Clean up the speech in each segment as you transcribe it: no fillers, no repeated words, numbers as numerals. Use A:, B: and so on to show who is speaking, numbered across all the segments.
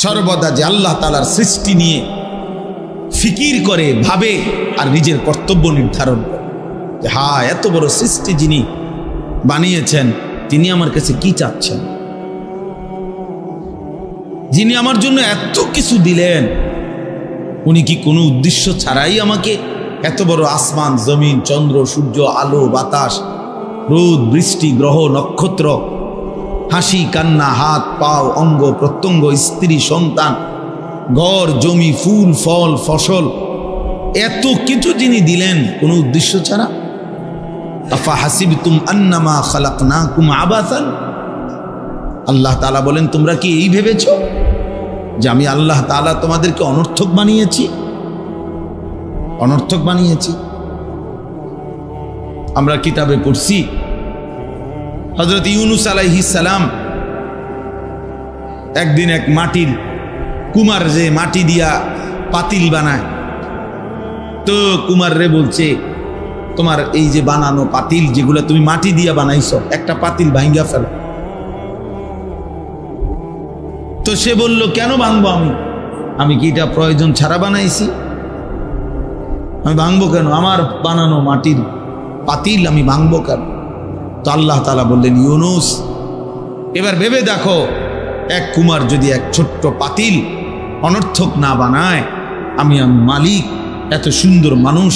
A: সর্বদা যে আল্লাহ তাআলার সৃষ্টি নিয়ে ফিকির করে, ভাবে আর নিজের কর্তব্য নির্ধারণ করে যে হ্যাঁ, এত বড় সৃষ্টি যিনি বানিয়েছেন তিনি আমার কাছে কি চাচ্ছেন, যিনি আমার জন্য এত কিছু দিলেন উনি কি কোনো উদ্দেশ্য ছাড়াই আমাকে এত বড় আসমান, জমিন, চন্দ্র, সূর্য, আলো, বাতাস, রোদ, বৃষ্টি, গ্রহ, নক্ষত্র, হাসি, কান্না, হাত, পাও, অঙ্গ প্রত্যঙ্গ, স্ত্রী, সন্তান, ঘর, জমি, ফুল, ফল, ফসল, এত কিছু যিনি দিলেন কোনো উদ্দেশ্য ছাড়া? আফা হাসিবতুম আন্নামা খালাকনাকুম আবাসান, আল্লাহ তাআলা বলেন তোমরা কি এই ভেবেছো যে আমি আল্লাহ তাআলা তোমাদেরকে অনর্থক বানিয়েছি? অনর্থক বানিয়েছি। আমরা কিতাবে পড়ছি হযরত ইউনূস আলাইহিস সালাম একদিন এক মাটির কুমার, যে মাটি দিয়া পাতিল বানায়, তো কুমার রে বলছে তোমার এই যে বানানো পাতিল যেগুলো তুমি মাটি দিয়া বানাইছো, একটা পাতিল ভাঙ্গা ফেলো। তো সে বলল কেন ভাঙবো? আমি কি এটা প্রয়োজন ছাড়া বানাইছি? আমি ভাঙবো কেন? আমার বানানো মাটির পাতিল আমি ভাঙবো কেন? তো আল্লাহ তাআলা বললেন ইউনূস, এবার ভেবে দেখো, এক কুমার যদি এক ছোট্ট পাতিল অনর্থক না বানায়, আমি মালিক, এত সুন্দর মানুষ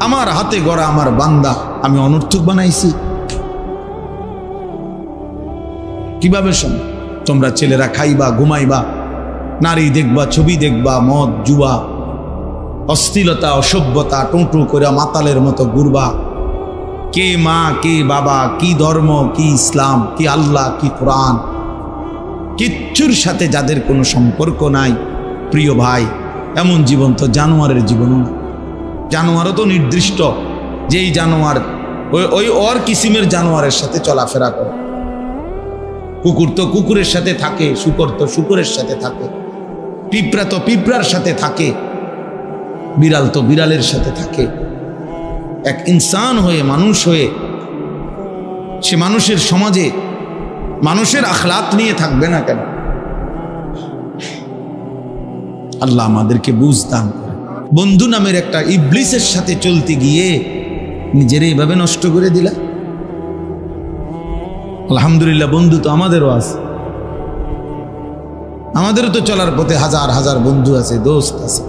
A: আমার হাতে গড়া আমার বান্দা, আমি অনর্থক বানাইছি কিভাবে? শোনো, তোমরা ছেলেরা খাইবা, ঘুমাইবা, নারী দেখবা, ছবি দেখবা, মদ, জুয়া, অশ্লীলতা, অসভ্যতা, টোটো করে মাতালের মতো ঘুরবা। কে মা, কে বাবা, কি ধর্ম, কি ইসলাম, কি আল্লাহ, কি কোরআন, কিচ্ছুর সাথে যাদের কোনো সম্পর্ক নাই, প্রিয় ভাই, এমন জীবন তো জানোয়ারের জীবনও না। জানোয়ারও তো নির্দিষ্ট, যেই জানোয়ার ওই ওর কিসিমের জানোয়ারের সাথে চলাফেরা করে। কুকুর তো কুকুরের সাথে থাকে, শূকর তো শূকরের সাথে থাকে, পিঁপড়া তো পিঁপড়ার সাথে থাকে, বিড়াল তো বিড়ালের সাথে থাকে। এক ইনসান হয়ে, মানুষ হয়ে, সে মানুষের সমাজে মানুষের আখলাক নিয়ে থাকবে না কেন? আল্লাহ আমাদেরকে বুঝ দান করে। বন্ধু নামের একটা ইবলিসের সাথে চলতে গিয়ে নিজের এইভাবে নষ্ট করে দিলা। আলহামদুলিল্লাহ, বন্ধু তো আমাদেরও আছে, আমাদেরও তো চলার পথে হাজার হাজার বন্ধু আছে, দোস্ত আছে।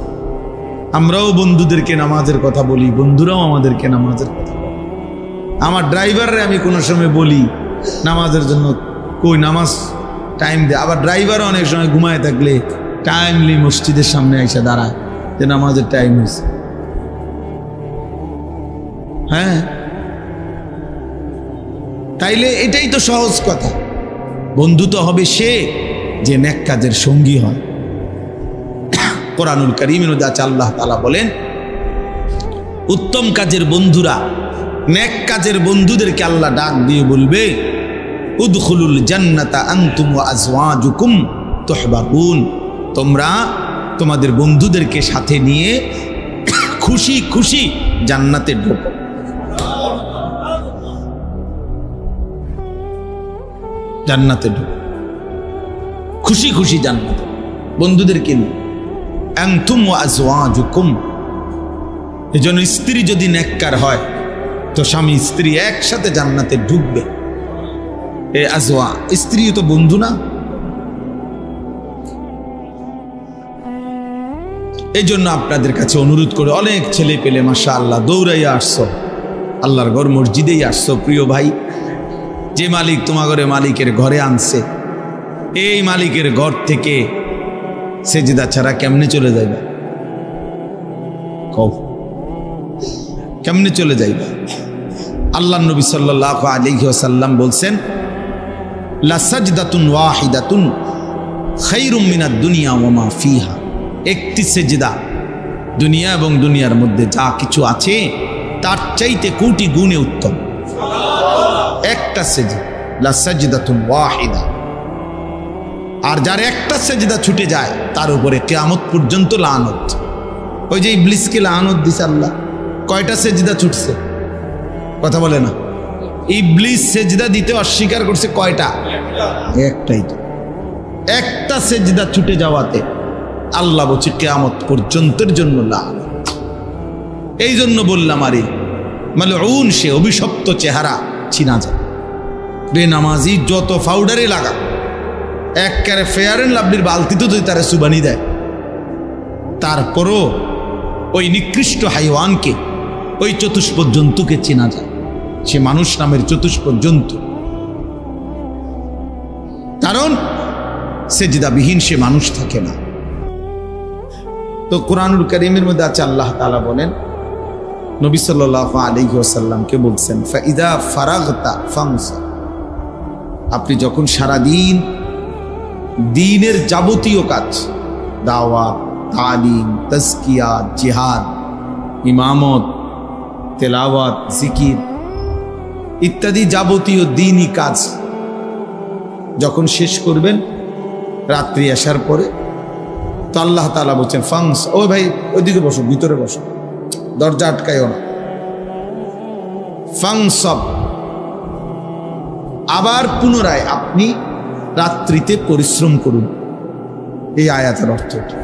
A: আমরাও বন্ধুদেরকে নামাজের কথা বলি, বন্ধুরাও আমাদেরকে নামাজের কথা বলে। আমার ড্রাইভাররে আমি কোনো সময় বলি নামাজের জন্য, কই নামাজ টাইম দে। আবার ড্রাইভারও অনেক সময় ঘুমায় থাকলে টাইমলি মসজিদের সামনে এসে দাঁড়ায় যে নামাজের টাইম হয়েছে। হ্যাঁ, তাইলে এটাই তো সহজ কথা। বন্ধু তো হবে সে যে নেক কাজের সঙ্গী হয়। কোরআনুল কারীমের মধ্যে আল্লাহ তাআলা বলেন, উত্তম কাজের বন্ধুরা, নেক কাজের বন্ধুদেরকে আল্লাহ ডাক দিয়ে বলবে, উদখুলুল জান্নাতা আনতুম ওয়া আজওয়াজুকুম তুহবারুন, তোমরা তোমাদের বন্ধুদেরকে সাথে নিয়ে খুশি খুশি জান্নাতে ঢোকো। জান্নাতে ঢোকো, খুশি খুশি জান্নাতে, বন্ধুদেরকে নিয়ে। আনতুম ওয়া আজওয়াজুকুম, এজন্য স্ত্রী যদি নেককার হয় তো স্বামী স্ত্রী একসাথে জান্নাতে ঢুকবে। এ আজওয়া, স্ত্রী তো বন্ধু না? এই জন্য আপনাদের কাছে অনুরোধ করে, অনেক ছেলে পেলে মাশাআল্লাহ দৌড়াইয়া আসছো, আল্লাহর ঘর মসজিদেই আসছো। প্রিয় ভাই, যে মালিক তোমাদের মালিকের ঘরে আনছে, এই মালিকের ঘর থেকে সেজদা ছাড়া কেমনে চলে যাইবা? কেমনে চলে যাইবা? আল্লাহ নবী সাল্লাল্লাহু আলাইহি ওয়াসাল্লাম বলছেন, লা সাজদাতুন ওয়াহিদাতুন খায়রুম মিনাদ দুনিয়া ওয়া মা ফিহা, একটি সেজদা দুনিয়া এবং দুনিয়ার মধ্যে যা কিছু আছে তার চাইতে কোটি গুণে উত্তম। একটা সেজদা, লা সাজদাতুন ওয়াহিদা। আর যার একটা সেজদা ছুটে যায় তার উপরে কিয়ামত পর্যন্ত লানত। ওই যে ইবলিসকে লানত দিছে আল্লাহ, কয়টা সেজদা ছুটছে? কথা বলে না। ইবলিস সেজদা দিতে অস্বীকার করছে কয়টা? একটাই তো। একটা একটা সেজদা ছুটে যাওয়াতে আল্লাহ বলছে কিয়ামত পর্যন্তের জন্য লানত। এই জন্য বললাম, আরে মালউন সে অভিশপ্ত চেহারা চিনা যায়। বেনামাজি যত পাউডারে লাগা, একবারে ফেয়ার এন্ড লাভলির বালতিতে যদি তারা সুবানি দেয়, তারপরও ওই নিকৃষ্ট হাইওয়ানকে, ওই চতুষ্প জন্তুকে চেনা যায়। সে মানুষ নামের চতুষ্প জন্তু, কারণ সেজদাবিহীন সে মানুষ থাকে না। তো কোরআনুল কারীমের মধ্যে আছে, আল্লাহ তাআলা বলেন, নবী সাল্লাল্লাহু আলাইহি ওয়াসাল্লামকে বলছেন, ফাইদা ফারাগতা ফানসা, আপনি যখন সারাদিন দ্বীনের যাবতীয় কাজ, দাওয়াত, তালিম, তাজকিয়া, জিহাদ, ইমামত, তেলাওয়াত, জিকির ইত্যাদি যাবতীয় দ্বীনি কাজ যখন শেষ করবেন রাত্রি আসার পরে, তো আল্লাহ তাআলা বলছেন ফাংস, ও ভাই ওইদিকে বসো, ভিতরে বসো, দরজা আটকায়ও না। ফাংসব, আবার পুনরায় আপনি রাত্রিতে পরিশ্রম করুন। এই আয়াতের অর্থ এটা।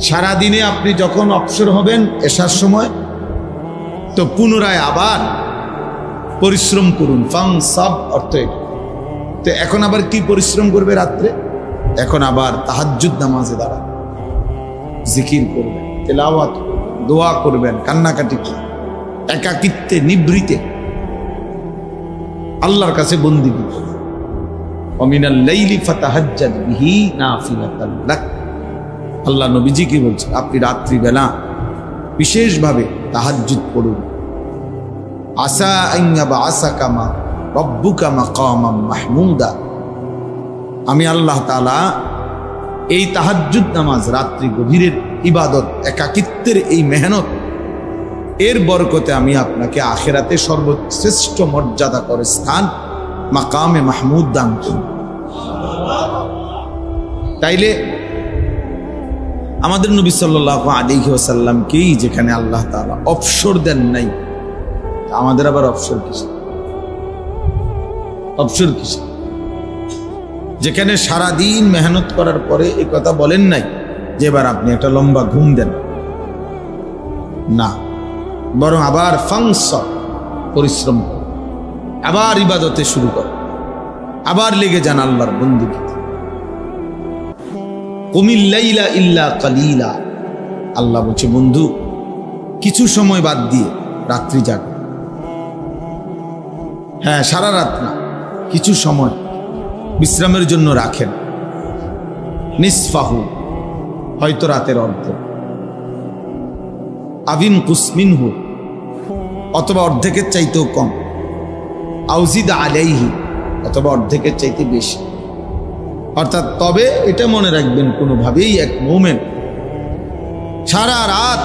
A: সারাদিনে আপনি যখন অবসর হবেন এশার সময়, তো পুনরায় আবার পরিশ্রম করুন। ফাংসব অর্থ এটা। তো এখন আবার কি পরিশ্রম করবে রাত্রে? এখন আবার তাহাজ্জুদ নামাজে দাঁড়ান, জিকির করবেন, তেলাওয়াত করবেন, দোয়া করবেন, কান্নাকাটি করবেন, একাকিত্বে নিভৃতে আল্লাহর কাছে বন্দিগি করবেন। ওয়ামিনাল লাইলি ফাতাহাজ্জাদ বিহি নাফিলাতান লাক, আল্লাহ নবীজি কি বলছেন, আপনি রাত্রিবেলা বিশেষভাবে তাহাজ্জুদ পড়ুন। আসা আন ইয়াবআসাকা রব্বুকা মাকামান মাহমুদা, আমি আল্লাহ তাআলা এই তাহাজ্জুদ নামাজ, রাত্রি গভীরের ইবাদত, একাকিত্বের এই মেহনত, এর বরকতে আমি আপনাকে আখিরাতে সর্বশ্রেষ্ঠ মর্যাদা করে স্থান মাকামে মাহমুদ দান করব। তাইলে আমাদের নবী সাল্লাল্লাহু আলাইহি ওয়াসাল্লামকেই যেখানে আল্লাহ তাআলা অবসর দেন নাই, আমাদের আবার অবসর কিসে? অবসর কিসে? যেখানে সারাদিন মেহনত করার পরে এই কথা বলেন নাই যে এবার আপনি একটা লম্বা ঘুম দেন, না, বরং আবার ফাংস, পরিশ্রম কর, আবার ইবাদতে শুরু কর, আবার লেগে যান আল্লাহর বন্দেগীতে। কুমিল লাইলা ইল্লা কালিলা, আল্লাহ বলছে বন্ধু কিছু সময় বাদ দিয়ে রাত্রি জাগো। হ্যাঁ, সারা রাত না, কিছু সময় বিশ্রামের জন্য রাখেন। নিসফাহু, হয়তো রাতের অর্ধেক, আবিন কুসমিনহু, অথবা অর্ধেকের চাইতেও কম, আউজিদ আলাইহি, অথবা অর্ধেকের চাইতে বেশি। অর্থাৎ তবে এটা মনে রাখবেন, কোনোভাবেই এক মুমিন সারা রাত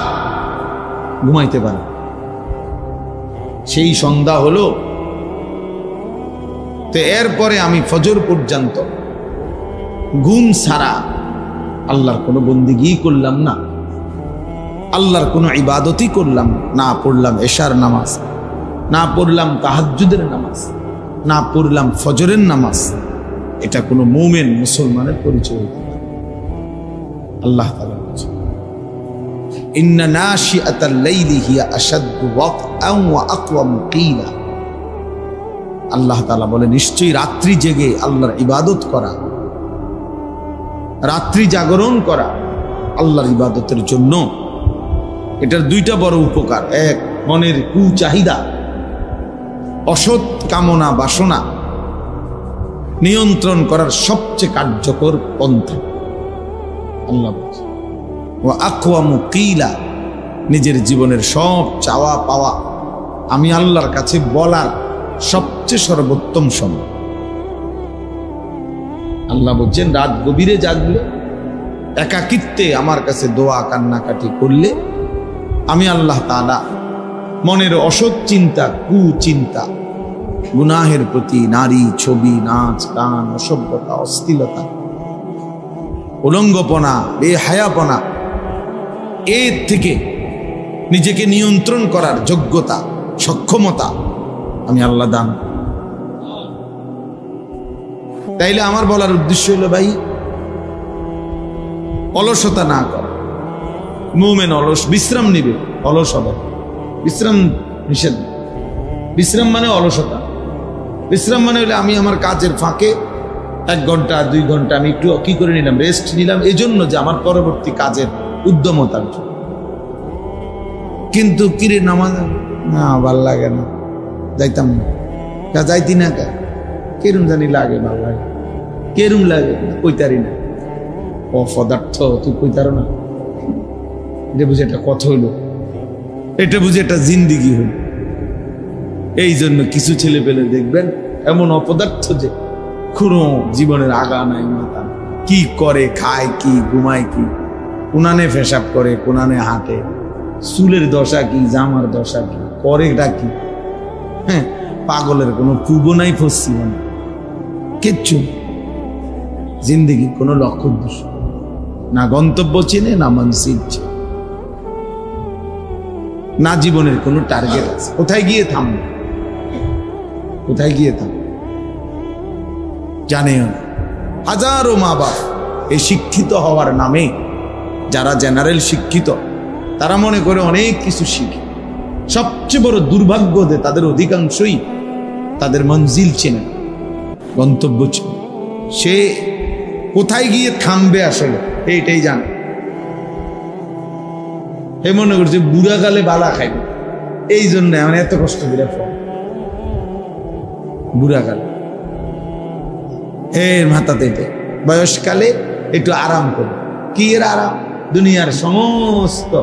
A: ঘুমাইতে পারে। সেই সন্ধ্যা হলো, তো এরপরে আমি ফজর পর্যন্ত ঘুম ছাড়া আল্লাহর কোনো বন্দেগী করলাম না, আল্লাহর কোনো ইবাদতই করলাম না, পড়লাম এশার নামাজ, না পড়লাম তাহাজ্জুদের নামাজ, না পড়লাম ফজরের নামাজ, এটা কোনো মুমিন মুসলমানের পরিচয় হতে পারে। আল্লাহ তাআলা বলেছেন, ইন্না নাশিআতাল লাইলি হিয়া আশাদ্দু ওয়াকআন ওয়া আকওয়ামু কিলা, আল্লাহ তাআলা বলে নিশ্চয়ই রাত্রি জেগে আল্লাহর ইবাদত করা, রাত্রি জাগরণ করা আল্লাহর ইবাদতের জন্য, এটার দুইটা বড় উপকার। এক, মনের কুচাহিদা, অসৎ কামনা বাসনা নিয়ন্ত্রণ করার সবচেয়ে কার্যকর পন্থা। আল্লাহ বলছে ওয়া আকওয়ামু কিলা, নিজের জীবনের সব চাওয়া পাওয়া আমি আল্লাহর কাছে বলার সবচেয়ে সর্বোত্তম সময়। আল্লাহ বলছেন রাত গভীরে জাগলে, একাকিত্বে আমার কাছে দোয়া কান্নাকাটি করলে, আমি আল্লাহ তাআলা মনের অসৎ চিন্তা, কুচিন্তা, গুনাহের প্রতি, নারী, ছবি, নাচ, গান, অসভ্যতা, অশ্লীলতা, উলঙ্গপনা, বেহায়াপনা, এর থেকে নিজেকে নিয়ন্ত্রণ করার যোগ্যতা, সক্ষমতা আমি আল্লাহ দান। তাইলে আমার বলার উদ্দেশ্য হলো ভাই, অলসতা না কর। মুমিন অলস, বিশ্রাম নিবে, অলস হবে। বিশ্রাম নিষেধ। বিশ্রাম মানে অলসতা। বিশ্রাম মানে হলে আমি আমার কাজের ফাঁকে 1 ঘন্টা 2 ঘন্টা আমি একটু কি করে নিলাম, রেস্ট নিলাম, এই জন্য যে আমার পরবর্তী কাজের উদ্যমতার জন্য। কিন্তু কিরে নামাজ না ভাল লাগে না, যাইতাম না, যাইতি না, কেরম জানি লাগে, ভাল লাগে, কেরম লাগে, কইতারি না। অপদার্থ, তুই কইতারো না, এটা বুঝে একটা কথা হইল, এটা বুঝে একটা জিন্দিগি হইল। এই জন্য কিছু ছেলে পেলে দেখবেন এমন অপদার্থ যে কোনো জীবনের আগা নাই, মাথা কি করে, খায় কি, ঘুমায় কি, কোনানে পেশাব করে, কোনানে হাঁটে, চুলের দশা কি, জামার দশা কি, করেটা কি। হ্যাঁ, পাগলের কোনো পূর্ব নাই, পশ্চিম নাই, কিচ্ছু। জিন্দিগি কোনো লক্ষ্য উদ্দেশ্য না, গন্তব্য চেনে না, মনসিল চেনে না, জীবনের কোনো টার্গেট আছে। কোথায় গিয়ে থামবে, কোথায় গিয়ে থামবে জানেও না। হাজারো মা বাপ এই শিক্ষিত হওয়ার নামে, যারা জেনারেল শিক্ষিত, তারা মনে করে অনেক কিছু শিখে। সবচেয়ে বড় দুর্ভাগ্য যে তাদের অধিকাংশই তাদের মঞ্জিল চেনে, গন্তব্য চেনে। সে কোথায় গিয়ে থামবে আসলে এইটাই জানে। এ মনে করছে বুড়া কালে বালা খাইবে, এই জন্য আমার এত কষ্ট করে বুড়া কালে এর মাথাতে বয়সকালে একটু আরাম করবে। কি এর আরাম? দুনিয়ার সমস্ত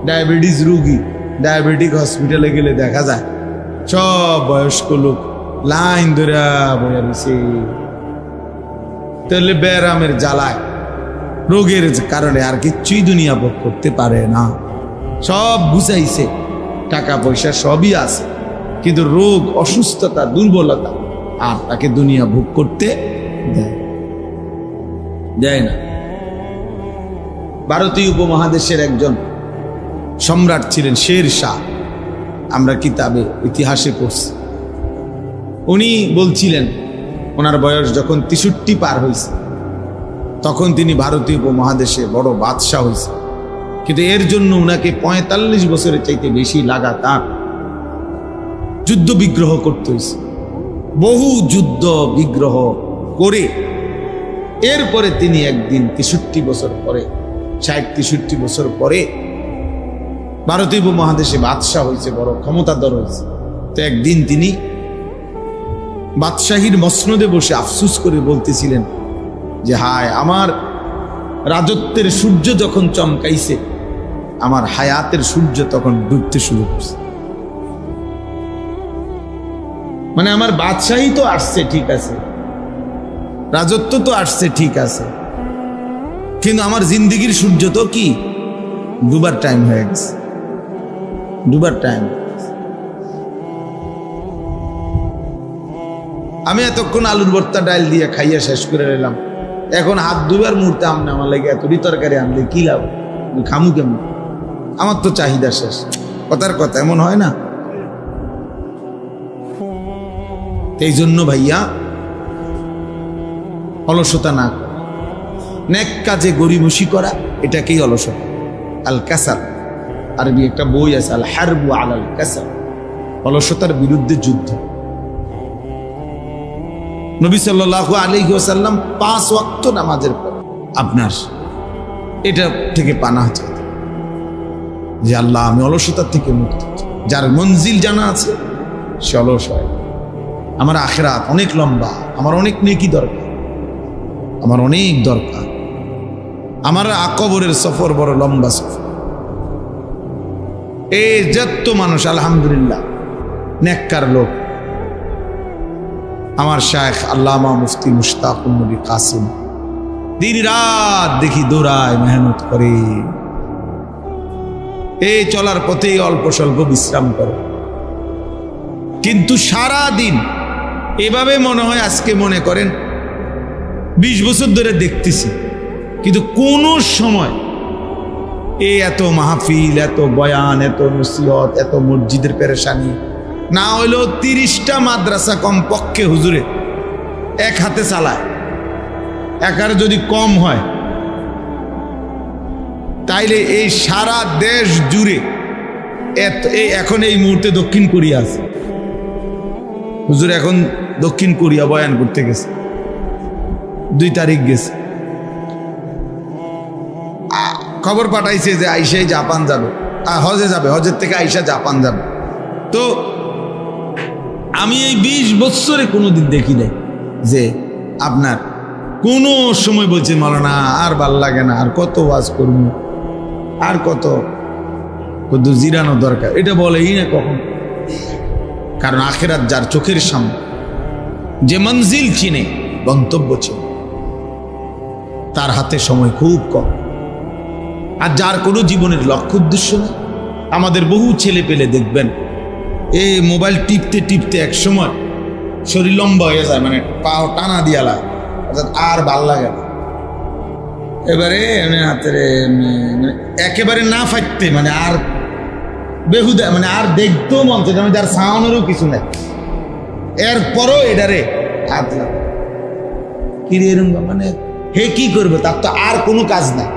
A: ডায়াবেটিস রোগী, ডায়াবেটিক হসপিটালে গেলে দেখা যায় সব বয়স্ক লোক লাইন ধরে বয়ে রয়েছে। তাহলে ব্যারামের জ্বালায়, রোগের কারণে আর কিছুই দুনিয়া ভোগ করতে পারে না। সব বুঝাইছে, টাকা পয়সা সবই আছে, কিন্তু রোগ, অসুস্থতা, দুর্বলতা আর তাকে দুনিয়া ভোগ করতে দেয় না। ভারতীয় উপমহাদেশের একজন সম্রাট ছিলেন শের শাহ, আমরা কিতাবে ইতিহাসে পড়ছি। উনি বলছিলেন ওনার বয়স যখন 63 পার হয়েছে, তখন তিনি ভারতীয় উপমহাদেশে বড় বাদশাহ হয়েছে। কিন্তু এর জন্য উনাকে 45 বছরের চাইতে বেশি লাগাতার যুদ্ধ বিগ্রহ করতে হয়েছে। বহু যুদ্ধ বিগ্রহ করে এরপরে তিনি একদিন 63 বছর পরে, 60-63 বছর পরে ভারতীয় উপমহাদেশে বাদশাহ হয়েছে, বড় ক্ষমতাধর হয়েছে। তো একদিন তিনি বাদশাহীর মসনদে বসে আফসুস করে বলতেছিলেন যে হায়, আমার রাজত্বের সূর্য যখন চমকাইছে, আমার হায়াতের সূর্য তখন ডুবতে শুরু করছে। মানে আমার বাদশাহী তো আসছে ঠিক আছে, রাজত্ব তো আসছে ঠিক আছে, কিন্তু আমার জিন্দিগির সূর্য তো কি ডুবার টাইম হয়ে গেছে, ডুবার টাইম। আমি এতক্ষণ আলুর ভর্তা ডাল দিয়ে খাইয়া শেষ করে নিলাম, এখন হাত দুবার মুহূর্তে আমনে আমার লাগে এত তরকারি আনলে কি লাভ, খামু কেমন? আমার তো চাহিদা শেষ। কথার কথা এমন হয় না? এই জন্য ভাইয়া অলসতা না, নেক কাজে গরিবসি করা, এটাকেই অলসতা। আল কাসাল, আরবি একটা বই আছে, আল হারবু আলাল কাসাল, অলসতার বিরুদ্ধে যুদ্ধ। নবী সাল্লাল্লাহু আলাইহি ওয়াসাল্লাম 5 ওয়াক্ত নামাজের পর আপনার এটা থেকে পানাহ চাইতেন যে আল্লাহ, আমি অলসতার থেকে মুক্ত। যার মঞ্জিল জানা আছে সে অলস হয়। আমার আখিরাত অনেক লম্বা, আমার অনেক নেকি দরকার, আমার অনেক দরকার, আমার কবরের সফর বড় লম্বা সফর। এই যত মানুষ আলহামদুলিল্লাহ নেককার লোক, আমার শায়েখ আল্লামা মুফতি মুশতাকুন নবী কাসিম দিন রাত দেখি দৌড়ায়, মেহনত করে, এই চলার পথে অল্প স্বল্প বিশ্রাম করে, কিন্তু সারা দিন এভাবে মনে হয় আজকে মনে করেন 20 বছর ধরে দেখতেছি, কিন্তু কোন সময় এই এত মাহফিল, এত বয়ান, এত নসিহত, এত মসজিদের পেরেশানি না হইলেও 30টা মাদ্রাসা কমপক্ষে হুজুরে এক হাতে চালায়, একার যদি কম হয় তাইলে এই সারা দেশ জুড়ে এখন এই মুহূর্তে দক্ষিণ কোরিয়া আছে। হুজুর এখন দক্ষিণ কোরিয়া বয়ান করতে গেছে, 2 তারিখ গেছে, খবর পাঠাইছে যে আইসাই জাপান যাবে, হজে যাবে, হজের থেকে আইসা জাপান যাবে। তো আমি এই 20 বছরে কোনোদিন দেখি নাই যে আপনার কোনো সময় বলছে মাওলানা আর ভাল লাগে না, আর কত ওয়াজ করবো, আর কত জিরানো দরকার, এটা বলেই না কখন। কারণ আখিরাত যার চোখের সামনে, যে মঞ্জিল চিনে, গন্তব্য চিনে, তার হাতে সময় খুব কম। আর যার কোনো জীবনের লক্ষ্য উদ্দেশ্য নেই। আমাদের বহু ছেলে পেলে দেখবেন এই মোবাইল টিপতে টিপতে এক সময় শরীর লম্বা হয়ে যায়, মানে পাও টানা দিয়া লাগে, অর্থাৎ আর ভাল লাগে না। এবারে একেবারে না ফাটতে, মানে আর বেহুদা, মানে আর দেখতেও মন চায়, যার সাউনেরও কিছু নেই, এরপরও এটারে আতলাম কি এরকম, মানে হে কি করবে, তার তো আর কোনো কাজ নাই,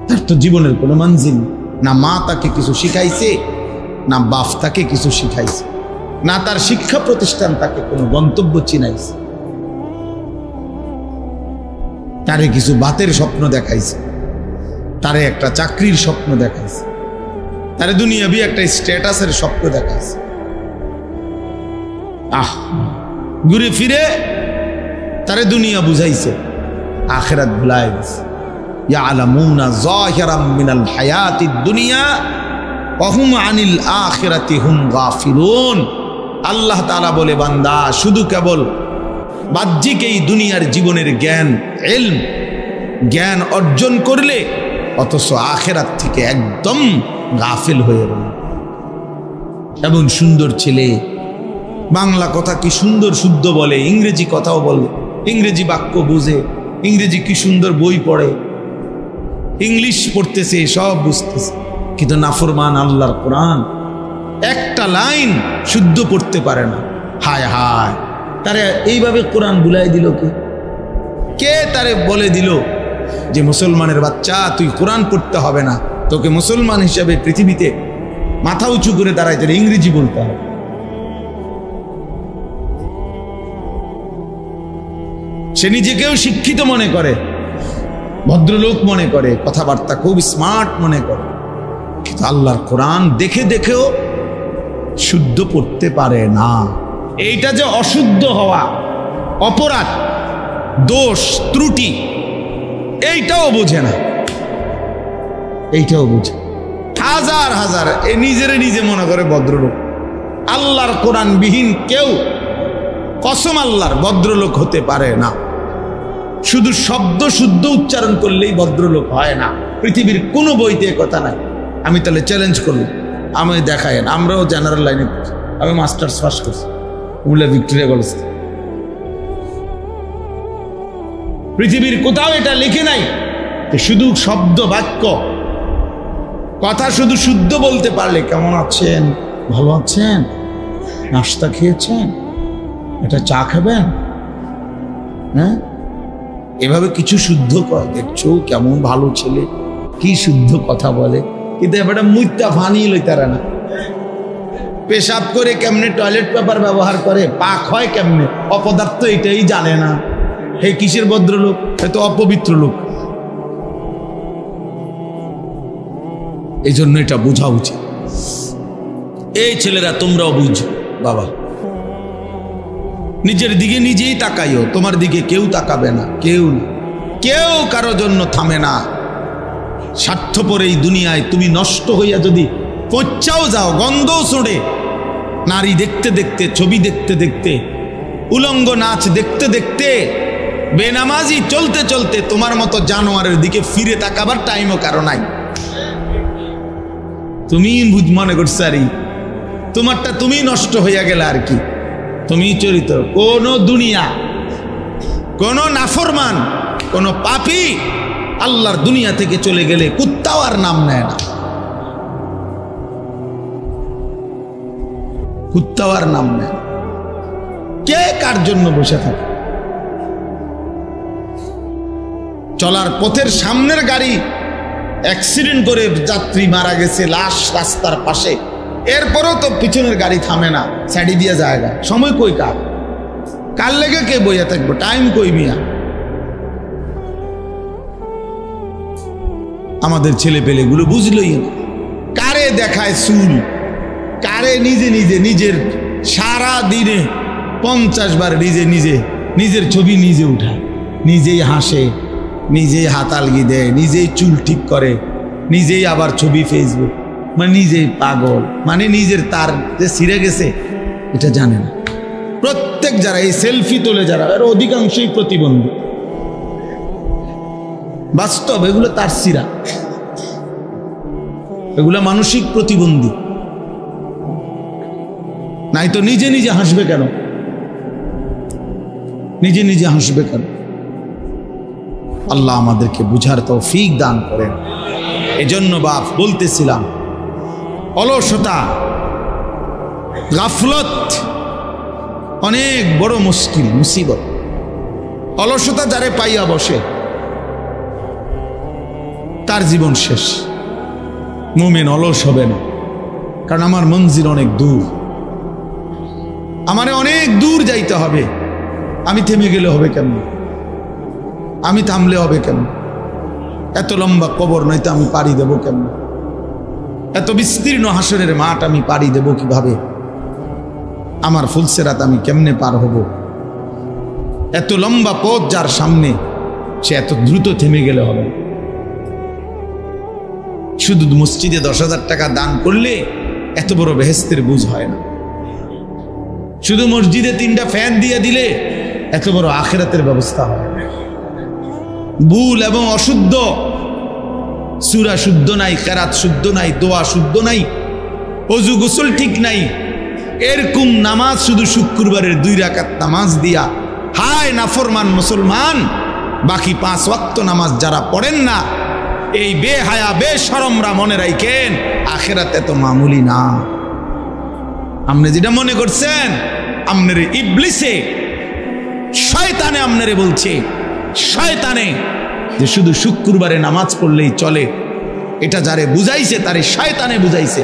A: তার তো জীবনের কোনো মঞ্জিল না। মা তাকে কিছু শিখাইছে, না বাপ তাকে কিছু শিখাইছে, না তার শিক্ষা প্রতিষ্ঠান তাকে কোনো গন্তব্য চিনাইছে। তারে কিছু বাতের স্বপ্ন দেখাইছে, তারে একটা চাকরির স্বপ্ন দেখাইছে, তারে দুনিয়াবি একটা স্ট্যাটাসের স্বপ্ন দেখাইছে। ঘুরে ফিরে তারে দুনিয়া বুঝাইছে, আখিরাত ভুলাই গেছে। ইয়ালামুনা যাহিরাম মিনাল হায়াতিদ দুনিয়া ওয়া হুম আনিল আখিরাতি হুম গাফিলুন। আল্লাহ তাআলা বলে, বান্দা শুধু কেবল বাহ্যিক এই দুনিয়ার জীবনের জ্ঞান, ইলম জ্ঞান অর্জন করলে, অথচ আখিরাত থেকে একদম গাফিল হয়ে রইল। এমন সুন্দর ছেলে, বাংলা কথা কি সুন্দর শুদ্ধ বলে, ইংরেজি কথাও বলে, ইংরেজি বাক্য বুঝে, ইংরেজি কি সুন্দর বই পড়ে, ইংলিশ পড়তেছে, সব বুঝতেছে, কিন্তু নাফরমান আল্লাহর কোরআন একটা লাইন শুদ্ধ পড়তে পারে না। হায় হায়, তারে এইভাবে কোরআন বুলাই দিল কে? তারে বলে দিল যে মুসলমানের বাচ্চা, তুই কোরআন পড়তে হবে না, তোকে মুসলমান হিসাবে পৃথিবীতে মাথা উঁচু করে দাঁড়াইতে ইংরেজি বলতে হবে। সে নিজেকেও শিক্ষিত মনে করে, ভদ্রলোক মনে করে, কথাবার্তা খুব স্মার্ট মনে করে, কিন্তু আল্লাহর কোরআন দেখে দেখেও শুদ্ধ পড়তে পারে না। এইটা যে অশুদ্ধ হওয়া, অপরাধ, দোষ, ত্রুটি, এইটাও বোঝে না, এইটাও বোঝে। হাজার হাজার নিজেরে নিজে মনে করে ভদ্রলোক। আল্লাহর কোরআন বিহীন কেউ কসম আল্লাহর ভদ্রলোক হতে পারে না। শুধু শব্দ শুদ্ধ উচ্চারণ করলেই ভদ্রলোক হয় না, পৃথিবীর কোনো বইতে কথা নাই। আমি তাহলে চ্যালেঞ্জ করলাম, আমি দেখায়েন। আমরাও জেনারেল লাইনে, আমি মাস্টার্স পাস করছি কুমিল্লা ভিক্টোরিয়া কলেজ। পৃথিবীর কোথাও এটা লিখে নাই শুধু শব্দ বাক্য, কথা শুধু শুদ্ধ বলতে পারলে, কেমন আছেন, ভালো আছেন, নাস্তা খেয়েছেন, এটা চা খাবেন, হ্যাঁ, এভাবে কিছু শুদ্ধ কয়, দেখছো কেমন ভালো ছেলে, কি শুদ্ধ কথা বলে। কিন্তু এবারে মুইতা ফানি লইতারা না, পেশাব করে কেমনে, টয়লেট পেপার ব্যবহার করে, পাক হয় কেমনে, অপদার্থ এটাই জানে না। হে কিসের ভদ্রলোক, হয়তো অপবিত্র লোক। এই জন্য এটা বোঝা উচিত। এই ছেলেরা তোমরাও বুঝো বাবা, নিজের দিকে নিজেই তাকাইও, তোমার দিকে কেউ তাকাবে না, কেউ কেউ কারো জন্য থামে না। স্বার্থপর এই দুনিয়ায় তুমি নষ্ট হইয়া যদি পচাও যাও, গন্ধও ছড়ে, নারী দেখতে দেখতে, ছবি দেখতে দেখতে, উলঙ্গ নাচ দেখতে দেখতে, বেনামাজি চলতে চলতে, তোমার মতো জানোয়ারের দিকে ফিরে তাকাবার টাইমও কারো নাই। তুমি মনে করছো আর তোমারটা তুমি নষ্ট হইয়া গেলে আর কি, তুমি চরিত্র। কোন দুনিয়া, কোন নাফরমান, কোন পাপী আল্লাহর দুনিয়া থেকে চলে গেলে কুত্তাও আর নাম নেয় না, কুত্তাও আর নাম নেয়। কে কার জন্য বসে থাকে? চলার পথের সামনের গাড়ি অ্যাক্সিডেন্ট করে যাত্রী মারা গেছে, লাশ রাস্তার পাশে, এরপরও তো পিছনের গাড়ি থামে না, সাইডে দিয়ে জায়গা। সময় কই কার লেগে কে বইয়া থাকবো, টাইম কই মিয়া। আমাদের ছেলে পেলেগুলো বুঝলই না, কারে দেখায় চুল, কারে নিজে নিজে নিজের সারা দিনে 50 বার নিজের ছবি নিজে উঠায়, নিজেই হাসে, নিজেই হাতালগি দেয়, নিজেই চুল ঠিক করে, নিজেই আবার ছবি ফেসবুক, মানে নিজেই পাগল, মানে নিজের তার যে ছিঁড়ে গেছে এটা জানে না। প্রত্যেক যারা এই সেলফি তোলে যারা, এর অধিকাংশই প্রতিবন্ধী। বাস্তব এগুলো তার সিরা, এগুলো মানসিক প্রতিবন্ধী। নাই তো নিজে নিজে হাসবে কেন, নিজে নিজে হাসবে কেন? আল্লাহ আমাদেরকে বুঝার তৌফিক দান করেন। এজন্য বাপ বলতেছিলাম, অলসতা, গাফলত অনেক বড় মুশকিল, মুসিবত। অলসতা যারে পাইয়া বসে তার জীবন শেষ। মুমিন অলস হবে না, কারণ আমার মঞ্জিল অনেক দূর, আমারে অনেক দূর যাইতে হবে। আমি থেমে গেলে হবে কেমন, আমি থামলে হবে কেমন? এত লম্বা কবর নয়তো আমি পাড়ি দেব কেমন? এত বিস্তীর্ণ হাসরের মাঠ আমি পাড়ি দেব কিভাবে? আমার ফুলসেরাত আমি কেমনে পার হব? এত লম্বা পথ যার সামনে, সে এত দ্রুত থেমে গেলে হবে। শুধু মসজিদে 10,000 টাকা দান করলে এত বড় বেহেস্তের বুঝ হয় না। শুধু মসজিদে 3টা ফ্যান দিয়ে দিলে এত বড় আখিরাতের ব্যবস্থা হয় না। ভুল এবং অশুদ্ধ, সূরা শুদ্ধ নাই, কেরাত শুদ্ধ নাই, দোয়া শুদ্ধ নাই, ওযু গোসল ঠিক নাই, এরকম নামাজ শুধু শুক্রবারের 2 রাকাত নামাজ দিয়া, হায় নাফরমান মুসলমান, বাকি 5 ওয়াক্ত নামাজ যারা পড়েন না, এই বেহায়া বেশরমরা মনে রাখেন আখিরাতে তো মামুলি না। আপনি যেটা মনে করছেন, আপনারে ইবলিসে, শয়তানে আপনারে বলছে, শয়তানে যে শুধু শুক্রবারে নামাজ পড়লেই চলে, এটা যারে বুঝাইছে তারে শয়তানে বুঝাইছে,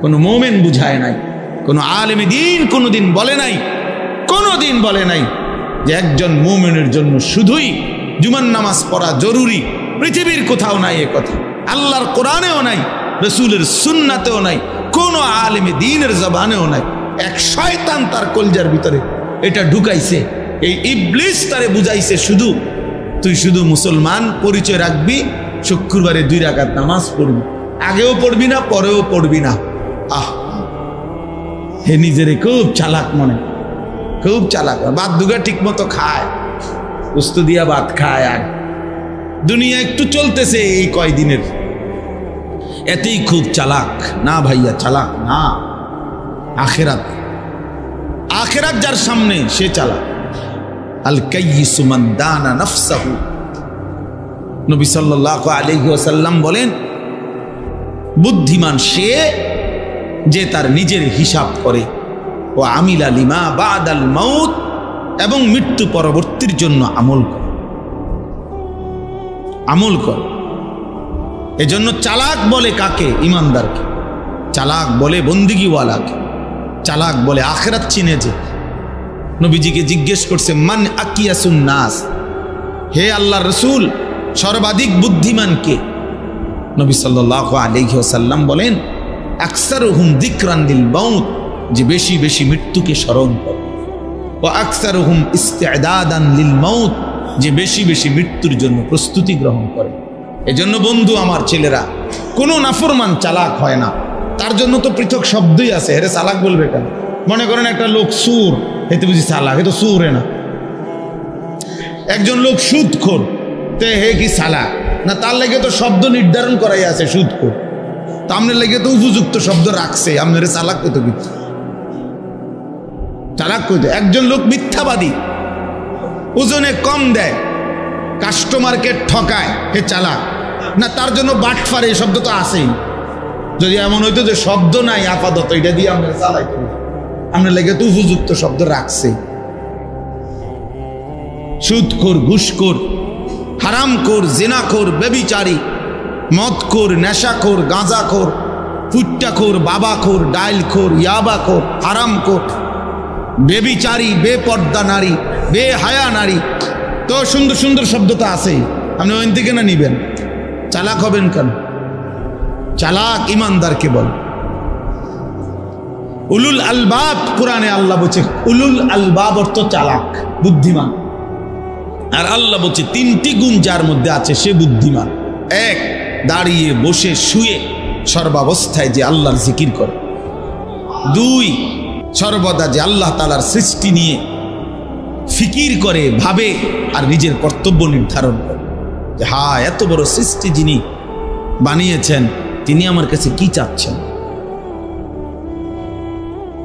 A: কোনো মুমিন বুঝায় নাই। কোনো আলেম দ্বীন কোনোদিন বলে নাই, কোনোদিন বলে নাই যে একজন মুমিনের জন্য শুধুই জুমার নামাজ পড়া জরুরি। পৃথিবীর কোথাও নাই এ কথা, আল্লাহর কোরআনেও নাই, রাসূলের সুন্নাতেও নাই, কোনো আলেম দ্বীনের জবানেও নাই। এক শয়তান তার কলজার ভিতরে এটা ঢুকাইছে। এই ইবলিস তারে বুঝাইছে শুধু তুই শুধু মুসলমান পরিচয় রাখবি, শুক্রবারে 2 রাকাত নামাজ পড়বি, আগেও পড়বি না পরেও পড়বি না। হে নিজেরে খুব চালাক মনে, খুব চালাক। ভাত দুগা ঠিক মতো খায়, উস্ত দিয়া ভাত খায়, আর দুনিয়া একটু চলতেছে এই কয়দিনের, এতেই খুব চালাক। না ভাইয়া, চালাক না। আখিরাত, আখিরাত যার সামনে সে চালাক। আল কাইয়িসু মান দানা নাফসাহু, নবী সাল্লাল্লাহু আলাইহি ওয়াসাল্লাম বলেন, বুদ্ধিমান সে যে তার নিজের হিসাব করে, ও আমিলা লিমা বাদাল মাউত, এবং মৃত্যু পরবর্তীর জন্য আমল করে, আমল করে। এজন্য চালাক বলে কাকে? ইমানদারকে। চালাক বলে বন্দিগিওয়ালাকে। চালাক বলে আখিরাত চিনে যে। নবীজিকে জিজ্ঞেস করছে, মান আকিয়াসুন নাস, হে আল্লাহর রাসূল সর্বাধিক বুদ্ধিমান কে? নবী সাল্লাল্লাহু আলাইহি ওয়াসাল্লাম বলেন, আকসারুহুম যিকরান লিল মাউত, যে বেশি বেশি মৃত্যুকে স্মরণ করে, ওয়া আকসারুহুম ইস্তিদাদান লিল মাউত, যে বেশি বেশি মৃত্যুর জন্য প্রস্তুতি গ্রহণ করে। এজন্য বন্ধু আমার ছেলেরা, কোনো নাফরমান চালাক হয় না। তার জন্য তো পৃথক শব্দই আছে। এরে চালাক বলবে কেন? মনে করেন একটা লোক সুর, এতে বুঝি চালাক? এ তো সুরে না। একজন লোক সুদখোর, তে হে কি চালাক না? তার লেগে তো শব্দ নির্ধারণ করাই আছে সুদখোর, তা আপনার লেগে তো উপযুক্ত শব্দ রাখছে। আপনার চালাক কইতো কি? চালাক কইতো। একজন লোক মিথ্যাবাদী, ওজনে কম দেয়, কাস্টমারকে ঠকায়, হে চালাক না? তার জন্য বাটফার এই শব্দ তো আছেই। যদি এমন হইতো যে শব্দ নাই আপাতত, এটা দিয়ে আমরা চালাইতো, আপনার লেগে তো উপযুক্ত শব্দ রাখছে। সুদখোর, ঘুষখোর, হারামখোর, জিনাখোর, ব্যভিচারী, মদখোর, নেশাখোর, গাঁজাখোর, ফুট্টাখোর, বাবাখোর, ডাইলখোর, ইয়াবাখোর, হারামখোর, ব্যভিচারী, বেপর্দা নারী, বেহায়া নারী। তো সুন্দর সুন্দর শব্দ তো আছে, আপনি ওই থেকে না নিবেন। চালাক হবেন কেন? চালাক ইমানদারকে বল। উলুল আলবাব, কোরআনে আল্লাহ বলছে উলুল আলবাব অর্থ চালাক, বুদ্ধিমান। আর আল্লাহ বলছে তিনটি গুণ যার মধ্যে আছে সে বুদ্ধিমান। এক, দাঁড়িয়ে বসে শুয়ে সর্বাবস্থায় যে আল্লাহর জিকির করে। দুই, সর্বদা যে আল্লাহ তাআলার সৃষ্টি নিয়ে ফিকির করে, ভাবে আর নিজের কর্তব্য নির্ধারণ করে যে হ্যাঁ, এত বড় সৃষ্টি যিনি বানিয়েছেন তিনি আমার কাছে কি চাচ্ছেন,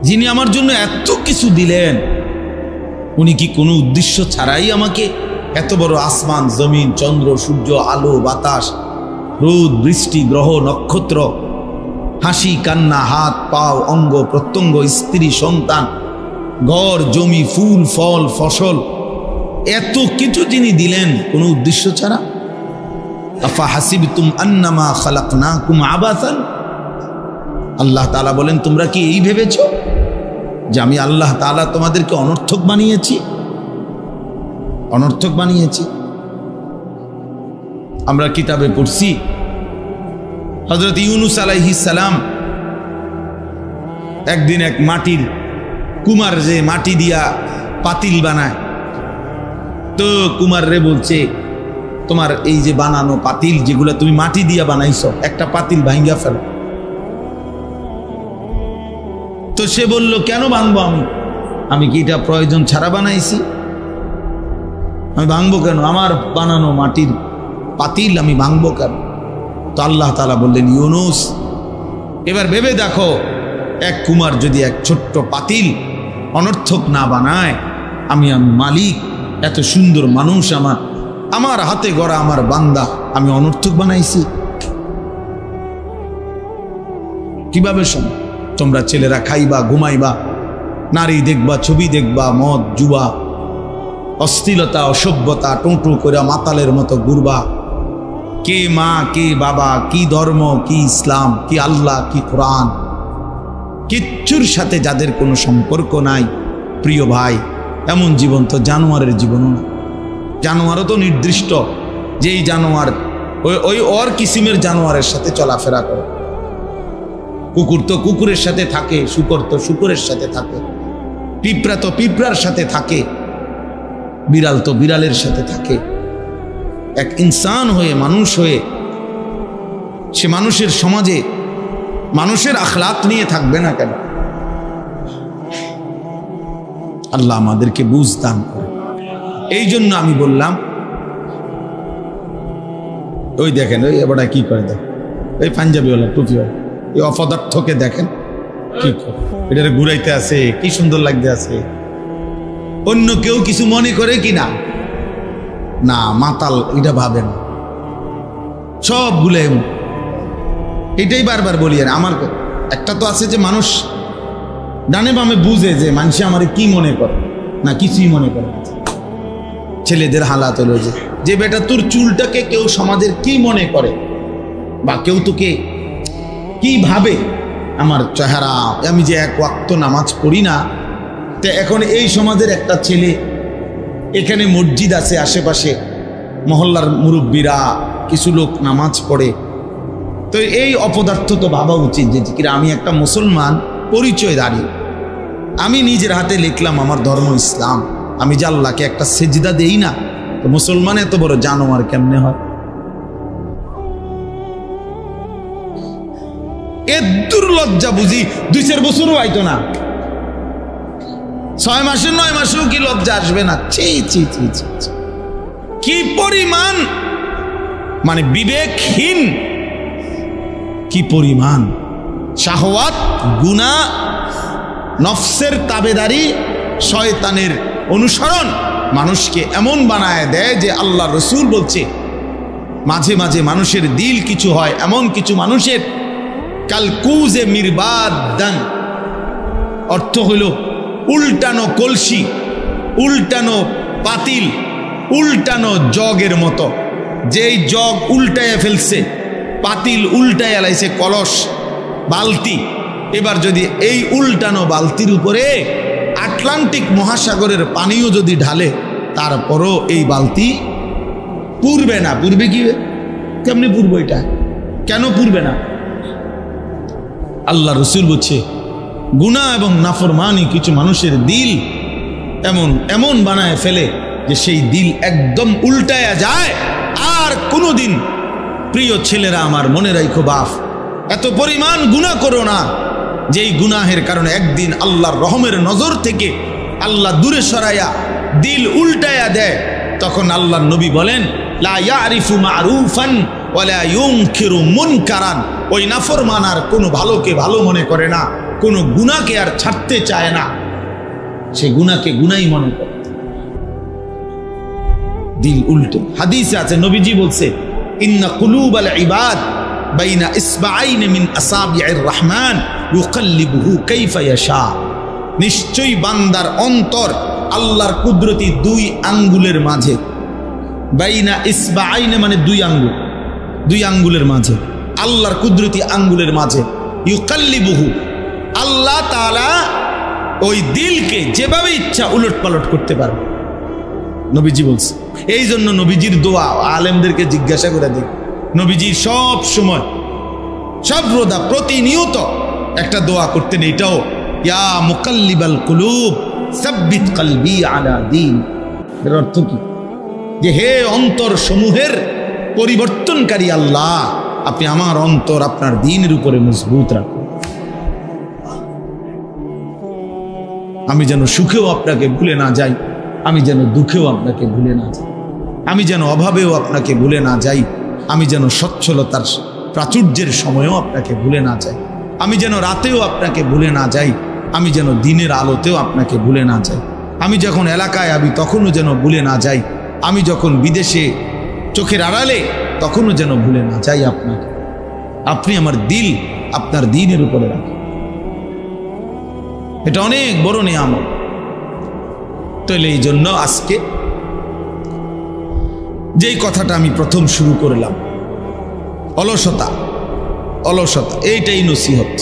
A: যিনি আমার জন্য এত কিছু দিলেন, উনি কি কোনো উদ্দেশ্য ছাড়াই আমাকে এত বড় আসমান, জমিন, চন্দ্র, সূর্য, আলো, বাতাস, রোদ, বৃষ্টি, গ্রহ, নক্ষত্র, হাসি, কান্না, হাত, পাও, অঙ্গ প্রত্যঙ্গ, স্ত্রী, সন্তান, ঘর, জমি, ফুল, ফল, ফসল, এত কিছু যিনি দিলেন কোনো উদ্দেশ্য ছাড়া? আফা হাসিবতুম আন্নামা খালাকনাকুম আবাসান, আল্লাহ তাআলা বলেন তোমরা কি এই ভেবেছ যে আমি আল্লাহ তাআলা তোমাদেরকে অনর্থক বানিয়েছি? অনর্থক বানিয়েছি। আমরা কিতাবে পড়ছি হযরত ইউনূস আলাইহিস সালাম একদিন এক মাটির কুমার, যে মাটি দিয়া পাতিল বানায়, তো কুমার রে বলছে তোমার এই যে বানানো পাতিল যেগুলো তুমি মাটি দিয়া বানাইছো, একটা পাতিল ভাঙ্গা ফেলো। তো সে বলল কেন ভাঙবো? আমি কি এটা প্রয়োজন ছাড়া বানাইছি? আমি ভাঙবো কেন? আমার বানানো মাটির পাতিল আমি ভাঙবো কেন? তো আল্লাহ তাআলা বললেন ইউনূস, এবার ভেবে দেখো, এক কুমার যদি এক ছোট্ট পাতিল অনর্থক না বানায়, আমি মালিক, এত সুন্দর মানুষ আমার হাতে গড়া আমার বান্দা, আমি অনর্থক বানাইছি? কিভাবে শোনো? তোমরা ছেলেরা খাইবা, ঘুমাইবা, নারী দেখবা, ছবি দেখবা, মদ, জুয়া, অশ্লীলতা, অসভ্যতা, টোঁটো করে মাতালের মতো ঘুরবা। কে মা, কে বাবা, কি ধর্ম, কি ইসলাম, কি আল্লাহ, কি কোরআন, কিচ্ছুর সাথে যাদের কোনো সম্পর্ক নাই, প্রিয় ভাই, এমন জীবন তো জানোয়ারের জীবনও না। জানোয়ারও তো নির্দিষ্ট, যেই জানোয়ার ওই ওর কিসিমের জানোয়ারের সাথে চলাফেরা করে। কুকুর তো কুকুরের সাথে থাকে, শূকর তো শূকরের সাথে থাকে, পিঁপড়া তো পিঁপড়ার সাথে থাকে, বিড়াল তো বিড়ালের সাথে থাকে। এক ইনসান হয়ে, মানুষ হয়ে, সে মানুষের সমাজে মানুষের আখলাক নিয়ে থাকবে না কেন? আল্লাহ আমাদেরকে বুঝ দান করে। এই জন্য আমি বললাম, ওই দেখেন ওই এবার কি করে, দেখ ওই পাঞ্জাবিওয়ালা, টুপিওয়ালা, এই অপদার্থকে দেখেন কি করে, এটা ঘুরাইতে আছে, কি সুন্দর লাগতে আছে। অন্য কেউ কিছু মনে করে কি না? না, মাতাল এটা ভাবেন সব ভুলে। এটাই বারবার বলি। আর আমার একটা তো আছে যে মানুষ ডানে বামে বুঝে যে মানুষ আমার কি মনে করে, না কিছুই মনে করে। ছেলেদের হালাত হলো যে বেটা তোর চুলটাকে কেউ সমাজের কি মনে করে, বা কেউ তোকে কি ভাবে, আমার চেহারা, আমি যে এক ওয়াক্ত নামাজ পড়ি না, তো এখন এই সমাজের একটা ছেলে, এখানে মসজিদ আছে আশেপাশে, মহল্লার মুরব্বীরা কিছু লোক নামাজ পড়ে, তো এই অপদার্থ তো ভাবা উচিত যে কিরা আমি একটা মুসলমান পরিচয় দাঁড়িয়ে, আমি নিজের হাতে লিখলাম আমার ধর্ম ইসলাম, আমি যে আল্লাহকে একটা সেজদা দেই না, তো মুসলমান এত বড় জানোয়ার কেমনে হয়? এর দুর্লজ্জা বুঝি 2-4 বছরও আইতো না, 6 মাসে 9 মাসেও কি লজ্জা আসবে না? ছি ছি ছি ছি, কি পরিমাণ মানে বিবেকহীন, কি পরিমাণ শাহওয়াত, গুনাহ, নফসের তাবেদারি, শয়তানের অনুসরণ মানুষকে এমন বানায় দেয় যে আল্লাহ রসুল বলছে মাঝে মাঝে মানুষের দিল কিছু হয়, এমন কিছু মানুষের কালকুজে মিরবাদান, অর্থ হইল উল্টানো কলসি, উল্টানো পাতিল, উল্টানো জগের মতো যেই জগ উল্টায়া ফেলছে, পাতিল উল্টায়া লাইছে, কলস বালতি, এবার যদি এই উল্টানো বালতির উপরে আটলান্টিক মহাসাগরের পানিও যদি ঢালে, তারপরও এই বালতি পুরবে না। পুরবে কি? কেমনি পুরবে? এটা কেন পুরবে না? আল্লাহ রসুল বলছে, গুনাহ এবং নাফরমানি কিছু মানুষের দিল এমন এমন বানায় ফেলে যে সেই দিল একদম উল্টায়া যায়। আর কোনোদিন, প্রিয় ছেলেরা আমার, মনে রাখো বাপ, এত পরিমাণ গুনাহ করো না যেই গুনাহের কারণে একদিন আল্লাহর রহমের নজর থেকে আল্লাহ দূরে সরাইয়া দিল উল্টায়া দেয়। তখন আল্লাহর নবী বলেন, লা ইয়ারিফু মারুফান ওয়ালা ইউনকিরু মুনকারান। ওই নাফরমান আর কোনো ভালোকে ভালো মনে করে না, কোনো গুনাহকে আর ছাড়তে চায় না, সে গুনাহকে গুনাহই মনে করে। দিল উল্টে। হাদিসে আছে, নবীজি বলছে, ইন্না কুলুবাল ইবাদ বাইনা ইসবাআইন মিন আসাবি'ir রহমান ইউকাল্লিবুহু কাইফা ইয়াশা। নিশ্চয়ই বান্দার অন্তর আল্লাহর কুদরতি দুই আঙ্গুলের মাঝে। বাইনা ইসবাআইন মানে দুই আঙ্গুল, দুই আঙ্গুলের মাঝে, আল্লাহর কুদরতি আঙ্গুলের মাঝে। ইউকাল্লিবুহু, আল্লাহ তাআলা ওই দিলকে যেভাবে ইচ্ছা উলট পালট করতে পারে, নবীজি বলছে। এই জন্য নবীজির দোয়া আলেমদেরকে জিজ্ঞাসা করে দিই, নবীজি সব সময় সর্বদা প্রতিনিয়ত একটা দোয়া করতেন, এটাও, ইয়া মুকাল্লিবাল কুলুব সাব্বিত কলবি আলা দীন। এর অর্থ কি? যে হে অন্তর সমূহের পরিবর্তনকারী আল্লাহ, আপনি আমার অন্তর আপনার দ্বীনের উপরে মজবুত রাখুন। আমি যেন সুখেও আপনাকে ভুলে না যাই, আমি যেন দুঃখেও আপনাকে ভুলে না যাই, আমি যেন অভাবেও আপনাকে ভুলে না যাই, আমি যেন সচ্ছলতার প্রাচুর্যের সময়ও আপনাকে ভুলে না যাই, আমি যেন রাতেও আপনাকে ভুলে না যাই, আমি যেন দিনের আলোতেও আপনাকে ভুলে না যাই, আমি যখন এলাকায় আমি তখনও যেন ভুলে না যাই, আমি যখন বিদেশে চোখের আড়ালে তখনও যেন ভুলে না যাই আপনাকে। আপনি আমার দিল আপনার দ্বীনের উপরে রাখেন, এটা অনেক বড় নিয়ামত। তাহলে এই জন্য আজকে যেই কথাটা আমি প্রথম শুরু করলাম, অলসতা, অলসতা, এইটাই নসিহত।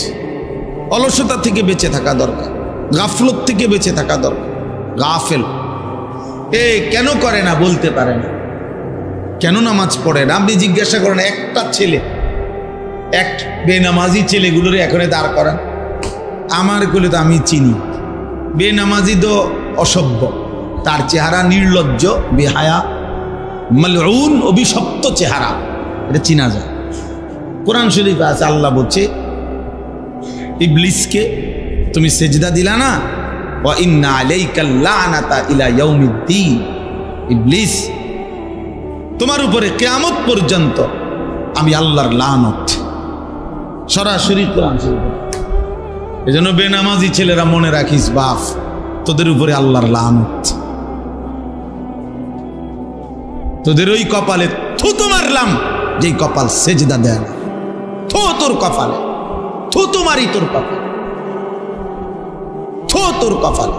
A: অলসতা থেকে বেঁচে থাকা দরকার, গাফলত থেকে বেঁচে থাকা দরকার। গাফেল কেন করে না, বলতে পারে না, কেন নামাজ পড়ে না? আপনি জিজ্ঞাসা করেন, একটা ছেলে, এক বেনামাজি ছেলেগুলোর এখনে দাঁড় করান, আমার কোলে তো আমি চিনি, বেনামাজি তো অসভ্য, তার চেহারা নির্লজ্জ, বেহায়া, মালউন, অভিশপ্ত চেহারা, এটা চিনা যায়। কোরআন শরীফে আছে, আল্লাহ বলছে ইবলিসকে তুমি সেজদা দিলা না, ওয়া ইন্না আলাইকাল লানাতা ইলা ইয়াউমিদ্দিন। ইবলিস, তোমার উপরে কিয়ামত পর্যন্ত আমি আল্লাহর লানত। সরাসরি কোরআন শরীফে। এজন্য বেনামাজি ছেলেরা মনে রাখিস বাপ, তোদের উপরে আল্লাহর লানত। তোদের ওই কপালে থুতু মারলাম যেই কপাল সেজদা দেয় না, থু তোর কপালে, থুতু মারি তোর কপালে, থু তোর কপালে।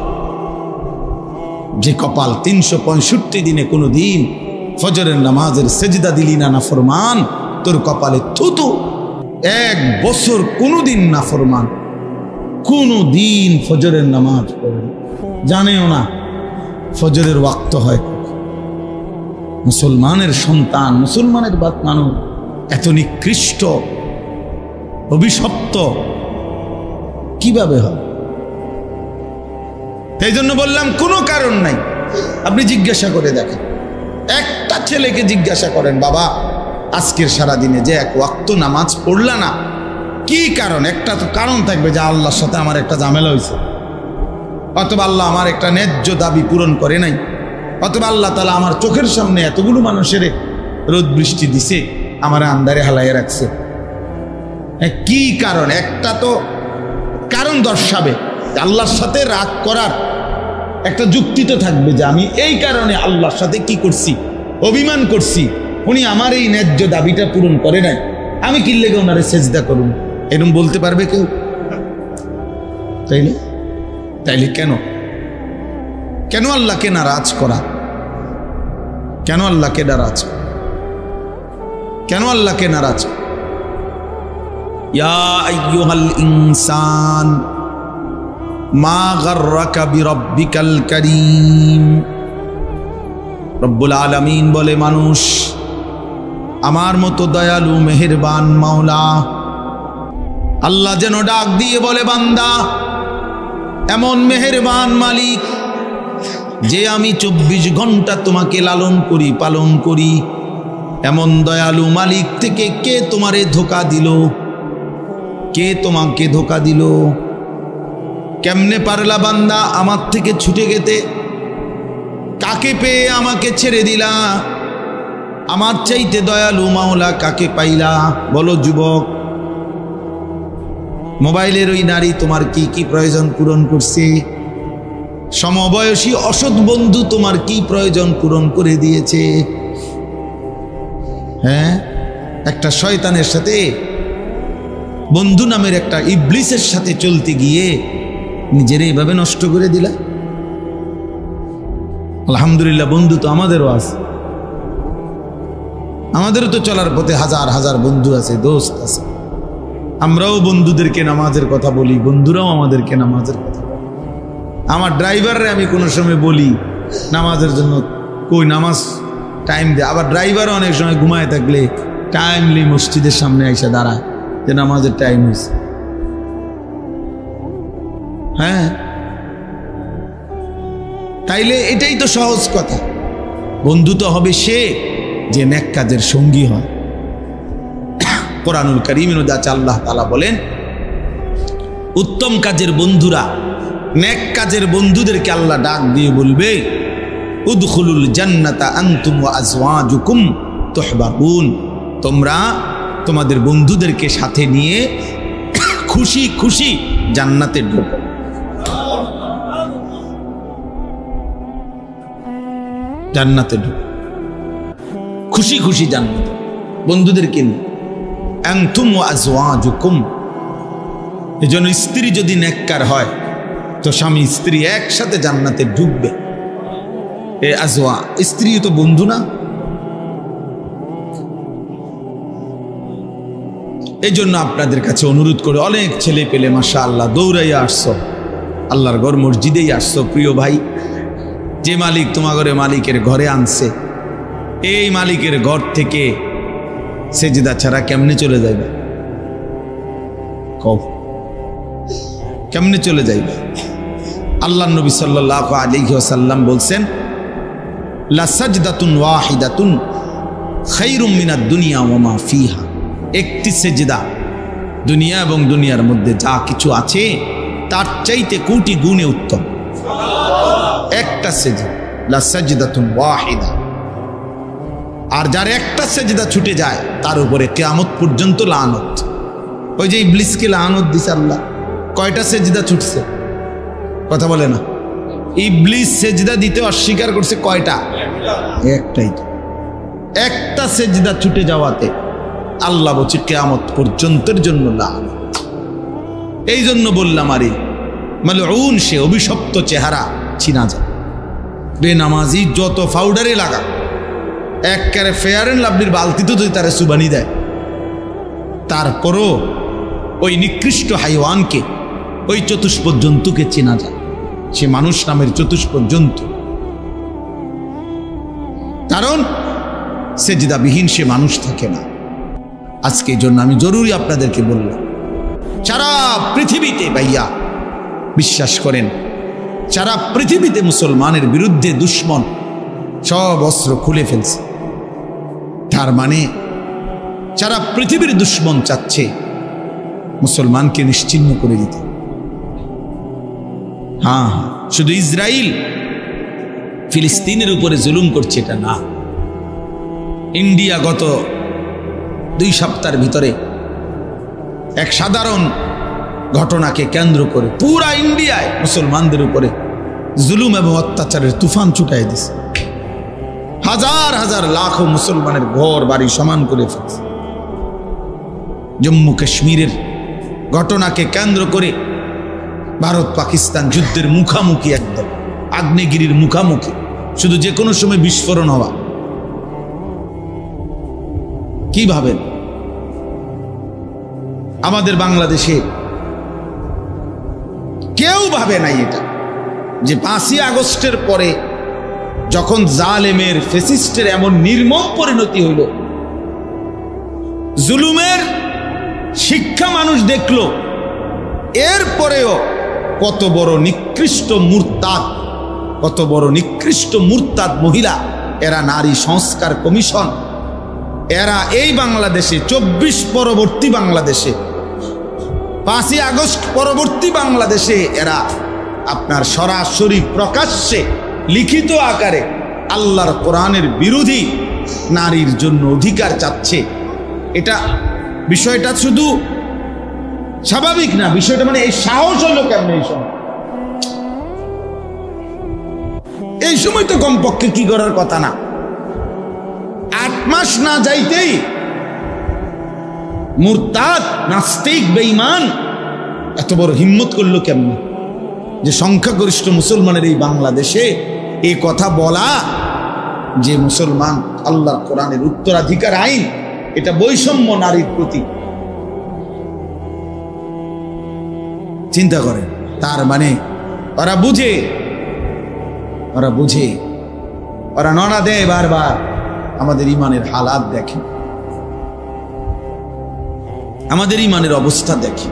A: যে কপাল 365 দিনে কোনো দিন ফজরের নামাজের সেজদা দিলি না, নাফরমান, তোর কপালে থুতু। 1 বছর কোনোদিন নাফরমান, কোনো দিন ফজরের নামাজ পড়ে জানেও না ফজরের ওয়াক্ত হয়। মুসলমানের সন্তান, মুসলমানের বাত মানুষ এত নিকৃষ্ট, অভিশপ্ত কিভাবে হয়? এই জন্য বললাম, কোনো কারণ নাই। আপনি জিজ্ঞাসা করে দেখেন, একটা ছেলেকে জিজ্ঞাসা করেন, বাবা আজকের সারাদিনে যে 1 ওয়াক্ত নামাজ পড়লা না, কি কারণ? একটা তো কারণ থাকবে, যে আল্লাহর সাথে আমার একটা ঝামেলা হয়েছে, অথবা আল্লাহ আমার একটা ন্যায্য দাবি পূরণ করে নাই, অথবা আল্লাহ তাআলা আমার চোখের সামনে এতগুলো মানুষের রোদ বৃষ্টি দিছে, আমার আন্ধারে হালাইয়ে রাখছে। কি কারণ? একটা তো কারণ দর্শাবে, আল্লাহর সাথে রাগ করার একটা যুক্তি তো থাকবে, যে আমি এই কারণে আল্লাহর সাথে কি করছি, অভিমান করছি, উনি আমার এই ন্যায্য দাবিটা পূরণ করে নাই, আমি কি লেগে ওনারে সেজদা করুন, এরকম বলতে পারবে কেউ? তাইলে তাইলে কেন কেন আল্লাহকে নারাজ করা? কেন আল্লাহকে নারাজ করা? কেন আল্লাহকে নারাজ? ইয়া আইয়ুহাল ইনসান মা গাররাকা বিরাব্বিকাল কারীম। রব্বুল আলামিন বলে, মানুষ, আমার মতো দয়ালু মেহেরবান মাওলা আল্লাহ যেন ডাক দিয়ে বলে, বান্দা, এমন মেহেরবান মালিক যে আমি 24 ঘন্টা তোমাকে লালন করি, পালন করি, এমন দয়ালু মালিক থেকে কে তোমারে ধোঁকা দিল? কে তোমাকে ধোঁকা দিল? কেমনে পারলা বান্দা আমার থেকে ছুটে গেতে? কাকে পেয়ে আমাকে ছেড়ে দিলা? আমার চাইতে দয়ালু মাওলা কাকে পাইলা? বলো যুবক, মোবাইলের ওই নারী তোমার কি কি প্রয়োজন পূরণ করছে? সমবয়সী অসৎ বন্ধু তোমার কি প্রয়োজন পূরণ করে দিয়েছে? হ্যাঁ, একটা শয়তানের সাথে, বন্ধু নামের একটা ইবলিসের সাথে চলতে গিয়ে নিজের এইভাবে নষ্ট করে দিলা। আলহামদুলিল্লাহ, বন্ধু তো আমাদেরও আছে, আমাদেরও তো চলার পথে হাজার হাজার বন্ধু আছে, দোস্ত আছে। আমরাও বন্ধুদেরকে নামাজের কথা বলি, বন্ধুরাও আমাদেরকে নামাজের কথা বলে। আমার ড্রাইভাররে আমি কোনো সময় বলি নামাজের জন্য, কই নামাজ টাইম দে। আবার ড্রাইভারও অনেক সময় ঘুমায় থাকলে টাইমলি মসজিদের সামনে এসে দাঁড়ায় যে নামাজের টাইম হয়েছে। হ্যাঁ, তাইলে এটাই তো সহজ কথা। বন্ধু তো হবে সে যে নেক কাজের সঙ্গী হয়। কোরআনুল কারীমের মধ্যে আল্লাহ তাআলা বলেন, উত্তম কাজের বন্ধুরা, নেক কাজের বন্ধুদেরকে আল্লাহ ডাক দিয়ে বলবে, উদখুলুল জান্নাতা আনতুম ওয়া আজওয়াজুকুম তুহবারুন। তোমরা তোমাদের বন্ধুদেরকে সাথে নিয়ে খুশি খুশি জান্নাতে ঢোকো। জান্নাতে ঢোকো, খুশি খুশি জান্নাতে, বন্ধুদেরকে নিয়ে। আনতুম ওয়া আজওয়াজুকুম। এজন্য স্ত্রী যদি নেককার হয় তো স্বামী স্ত্রী একসাথে জান্নাতে ঢুকবে। এ আজওয়া, স্ত্রী তো বন্ধু না? এই জন্য আপনাদের কাছে অনুরোধ করে, অনেক ছেলে পেলে মাশাআল্লাহ দৌড়াইয়া আসছো, আল্লাহর ঘর মসজিদেই আসছো। প্রিয় ভাই, যে মালিক তোমাদের মালিকের ঘরে আনছে, এই মালিকের ঘর থেকে সেজদা ছাড়া কেমনে চলে যাইবে? কও, কেমনে চলে যাইবে? আল্লাহ নবী সাল্লাল্লাহু আলাইহি ওয়াসাল্লাম বলছেন, লা সাজদাতুন ওয়াহিদাতুন খায়রুম মিনাদ দুনিয়া ওয়া মা ফিহা। একটি সেজদা দুনিয়া এবং দুনিয়ার মধ্যে যা কিছু আছে তার চাইতে কোটি গুণে উত্তম। একটা সেজদা, লা সাজদাতুন ওয়াহিদা। আর যার একটা সেজদা ছুটে যায় তার উপরে কিয়ামত পর্যন্ত লানত। ওই যে ইবলিসকে লানত দিছে আল্লাহ, কয়টা সেজদা ছুটছে? কথা বলে না। ইবলিস সেজদা দিতে অস্বীকার করছে কয়টা? একটাই। একটা সেজদা ছুটে যাওয়াতে আল্লাহ বলছে কিয়ামত পর্যন্তের জন্য লানত। এই জন্য বললাম, আরে মালউন সে, অভিশপ্ত চেহারা চিনা যায়। বেনামাজি যত পাউডারে লাগা, একবারে ফেয়ার এন্ড লাভলির বালতিতে যদি তারা সুবানি দেয়, তারপরও ওই নিকৃষ্ট হাইওয়ানকে, ওই চতুষ্পদ জন্তুকে চেনা যায়। সে মানুষ নামের চতুষ্পদ জন্তু, কারণ সেজদাবিহীন সে মানুষ থাকে না। আজকে এই জন্য আমি জরুরি আপনাদেরকে বললাম, সারা পৃথিবীতে ভাইয়া বিশ্বাস করেন, সারা পৃথিবীতে মুসলমানের বিরুদ্ধে দুশ্মন সব অস্ত্র খুলে ফেলছে। তার মানে সারা পৃথিবীর দুশ্মন চাচ্ছে মুসলমানকে নিশ্চিহ্ন করে দিতে। হ্যাঁ, শুধু ইসরায়েল ফিলিস্তিনের উপরে জুলুম করছে এটা না। ইন্ডিয়া গত 2 সপ্তাহের ভিতরে এক সাধারণ ঘটনাকে কেন্দ্র করে পুরা ইন্ডিয়ায় মুসলমানদের উপরে জুলুম এবং অত্যাচারের তুফান ছুটাই দিছে। হাজার হাজার লাখো মুসলমানের ঘর বাড়ি সমান করে ফেলছে। জম্মু কাশ্মীরের ঘটনাকে কেন্দ্র করে ভারত পাকিস্তান যুদ্ধের মুখামুখি, একদম আগ্নেয়গিরির মুখামুখি, শুধু যে কোনো সময় বিস্ফোরণ হওয়া। কি ভাবেন? আমাদের বাংলাদেশে কেউ ভাবে নাই এটা, যে 5ই আগস্টের পরে যখন জালেমের ফ্যাসিস্টের এমন নির্মম পরিণতি হইল, জুলুমের শিক্ষা মানুষ দেখল, এরপরেও কত বড় নিকৃষ্ট মুরতাদ, কত বড় নিকৃষ্ট মুরতাদ মহিলা, এরা নারী সংস্কার কমিশন, এরা এই বাংলাদেশে 24 পরবর্তী বাংলাদেশে, 5ই আগস্ট পরবর্তী বাংলাদেশে এরা আপনার সরাসরি প্রকাশ্যে লিখিত আকারে আল্লাহর কোরআনের বিরোধী নারীর জন্য অধিকার চাচ্ছে। এটা বিষয়টা শুধু স্বাভাবিক না, বিষয়টা মানে এই সাহস হলো কেমন? এই সময় তো কমপক্ষে কি করার কথা না, 8 মাস না যাইতেই মুরতাদ নাস্তিক বেঈমান এত বড় হিম্মত করলো কেমন, যে সংখ্যাগরিষ্ঠ মুসলমানের এই বাংলাদেশে এই কথা বলা যে মুসলমান আল্লাহর কোরআনের উত্তরাধিকার আইন, এটা বৈষম্য নারীর প্রতি। চিন্তা করেন, তার মানে ওরা বুঝে, ওরা নড়া দেয় বারবার। আমাদের ইমানের হালাত দেখে, আমাদের ইমানের অবস্থা দেখে।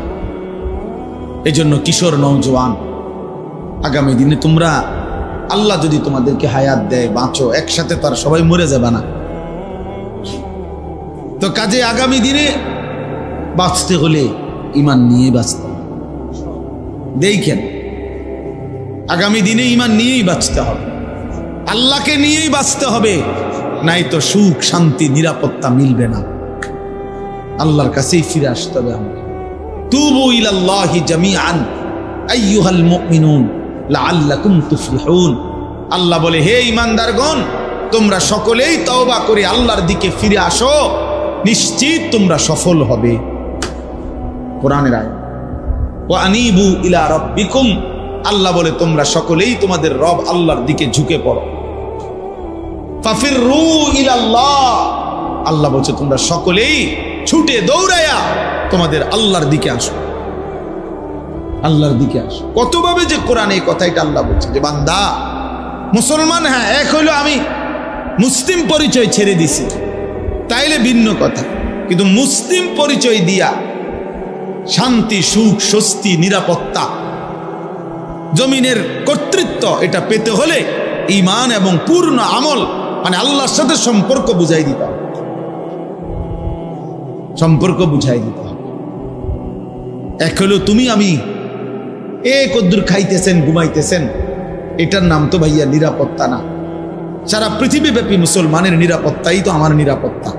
A: এই জন্য কিশোর নওজোয়ান, আগামী দিনে তোমরা, আল্লাহ যদি তোমাদেরকে হায়াত দেয়, বাঁচো, একসাথে তো আর সবাই মরে যাবে না, তো কাজে আগামী দিনে বাঁচতে হলে ইমান নিয়ে বাঁচতে হবে। দেখেন, আগামী দিনে ইমান নিয়েই বাঁচতে হবে, আল্লাহকে নিয়েই বাঁচতে হবে, নাই তো সুখ শান্তি নিরাপত্তা মিলবে না। আল্লাহর কাছেই ফিরে আসতে হবে আমাকে। তুবু ইলাল্লাহি জামিআন আইয়ুহাল মুমিনুন লাআল্লাকুম তুফলিহুন। আল্লাহ বলে, হে ঈমানদারগণ, তোমরা সকলেই তওবা করে আল্লাহর দিকে ফিরে আসো, নিশ্চিত তোমরা সফল হবে। কোরআনের আয়াত। ওয়া আনিবু ইলা রাব্বিকুম, আল্লাহ বলে তোমরা সকলেই তোমাদের রব আল্লাহর দিকে ঝুঁকে পড়ো। ফাফিরু ইলাল্লাহ, আল্লাহ বলছে তোমরা সকলেই ছুটে দৌড়ায়া তোমাদের আল্লাহর দিকে আসো, আল্লাহর দিকে আসো। কতভাবে যে কোরআনে এই কথাটা আল্লাহ বলছে যে বান্দা মুসলমান, হ্যাঁ এক হইলো আমি মুসলিম পরিচয় ছেড়ে দিছি, তাইলে ভিন্ন কথা, কিন্তু মুসলিম পরিচয় দিয়া শান্তি সুখ স্বস্তি নিরাপত্তা জমিনের কর্তৃত্ব এটা পেতে হলে ঈমান এবং পূর্ণ আমল মানে আল্লাহর সাথে সম্পর্ক বুঝাই দিতে হবে, সম্পর্ক বুঝাই দিতে হবে। এক হলো তুমি আমি কদ্দুর খাইতেছেন ঘুমাইতেছেন, এটার নাম তো ভাইয়া নিরাপত্তা না। সারা পৃথিবীব্যাপী মুসলমানের নিরাপত্তাই তো আমার নিরাপত্তা।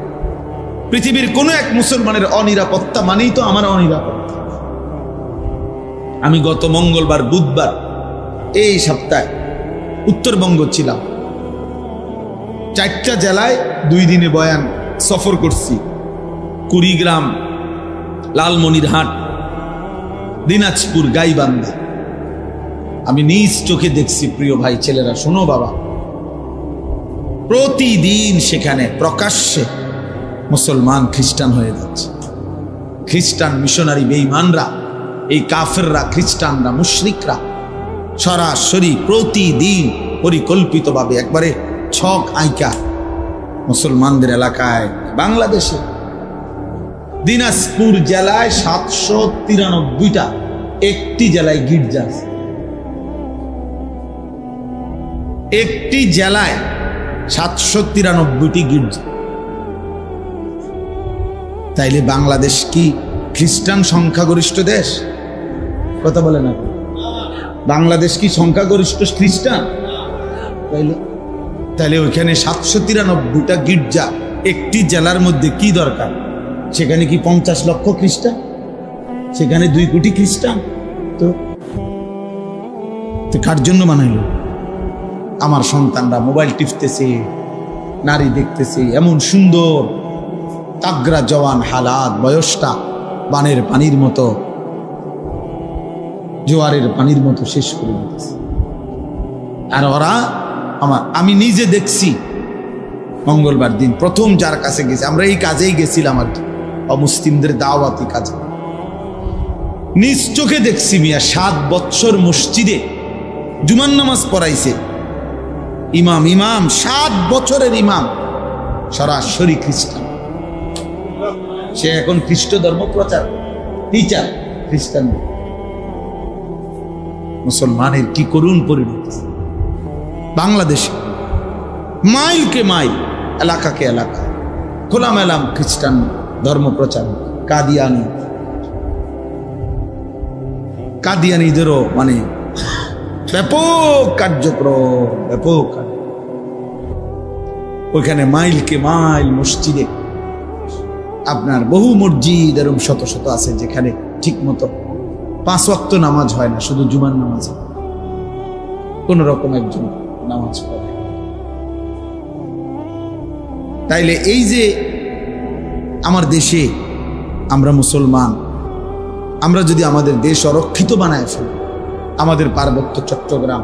A: পৃথিবীর কোন এক মুসলমানের অনিরাপত্তা মানেই তো আমার অনিরাপত্তা। আমি গত মঙ্গলবার বুধবার এই সপ্তাহে উত্তরবঙ্গ ছিলাম, 4টা জেলায় 2 দিনে বয়ান সফর করছি। কুড়িগ্রাম, লালমনিরহাট, দিনাজপুর, গাইবান্ধা। আমি নিজ চোখে দেখছি প্রিয় ভাই ছেলেরা, শোনো বাবা, প্রতিদিন সেখানে প্রকাশ্যে মুসলমান খ্রিস্টান হয়ে যাচ্ছে। খ্রিস্টান মিশনারি বেঈমানরা, এই কাফেররা, খ্রিস্টানরা, মুশরিকরা সরাসরি প্রতিদিন পরিকল্পিতভাবে একবারে ছক আইকা মুসলমানদের এলাকায়, বাংলাদেশে দিনাজপুর জেলায় 793টা, একটি জেলায় গির্জা আছে, একটি জেলায় 793টি গির্জা। তাইলে বাংলাদেশ কি খ্রিস্টান সংখ্যাগরিষ্ঠ দেশ? কথা বলে না, বাংলাদেশ কি সংখ্যাগরিষ্ঠ খ্রিস্টান? তাইলে ওইখানে 793টা গির্জা একটি জেলার মধ্যে কি দরকার? সেখানে কি 50 লক্ষ খ্রিস্টান? সেখানে 2 কোটি খ্রিস্টান? তো কার জন্য বানাইল? আমার সন্তানরা মোবাইল টিপতেছে, নারী দেখতেছে, এমন সুন্দর তাগরা জওয়ান হালাত, বয়সটা বানের পানির মতো, জোয়ারের পানির মতো শেষ করে দিতেছে। আর ওরা আমি নিজে দেখছি মঙ্গলবার দিন প্রথম যার কাছে গেছি, আমরা এই কাজেই গেছিলাম আর কি, অমুসলিমদের দাওয়াতি কাজে। নিজ চোখে দেখছি মিয়া 7 বছর মসজিদে জুমার নামাজ পড়াইছে ইমাম 7 বছরের ইমাম, সরাসরি খ্রিস্টান। সে এখন খ্রিস্ট ধর্ম প্রচার টিচার খ্রিস্টান। মুসলমানের কি করুণ পরিণতি বাংলাদেশে, মাইলকে মাইল, এলাকাকে এলাকা খোলামেলা খ্রিস্টান ধর্ম প্রচার। কাদিয়ানিদেরও মানে ব্যাপক কার্যক্রম, ব্যাপক। ওইখানে মাইলকে মাইল মসজিদে আপনার বহু মসজিদ এরকম শত শত আছে যেখানে ঠিক মতো 5 ওয়াক্ত নামাজ হয় না, শুধু জুমার নামাজ কোন রকম একজন নামাজ পড়ে। তাইলে এই যে আমার দেশে আমরা মুসলমান, আমরা যদি আমাদের দেশ অরক্ষিত বানায় ফেলি, আমাদের পার্বত্য চট্টগ্রাম,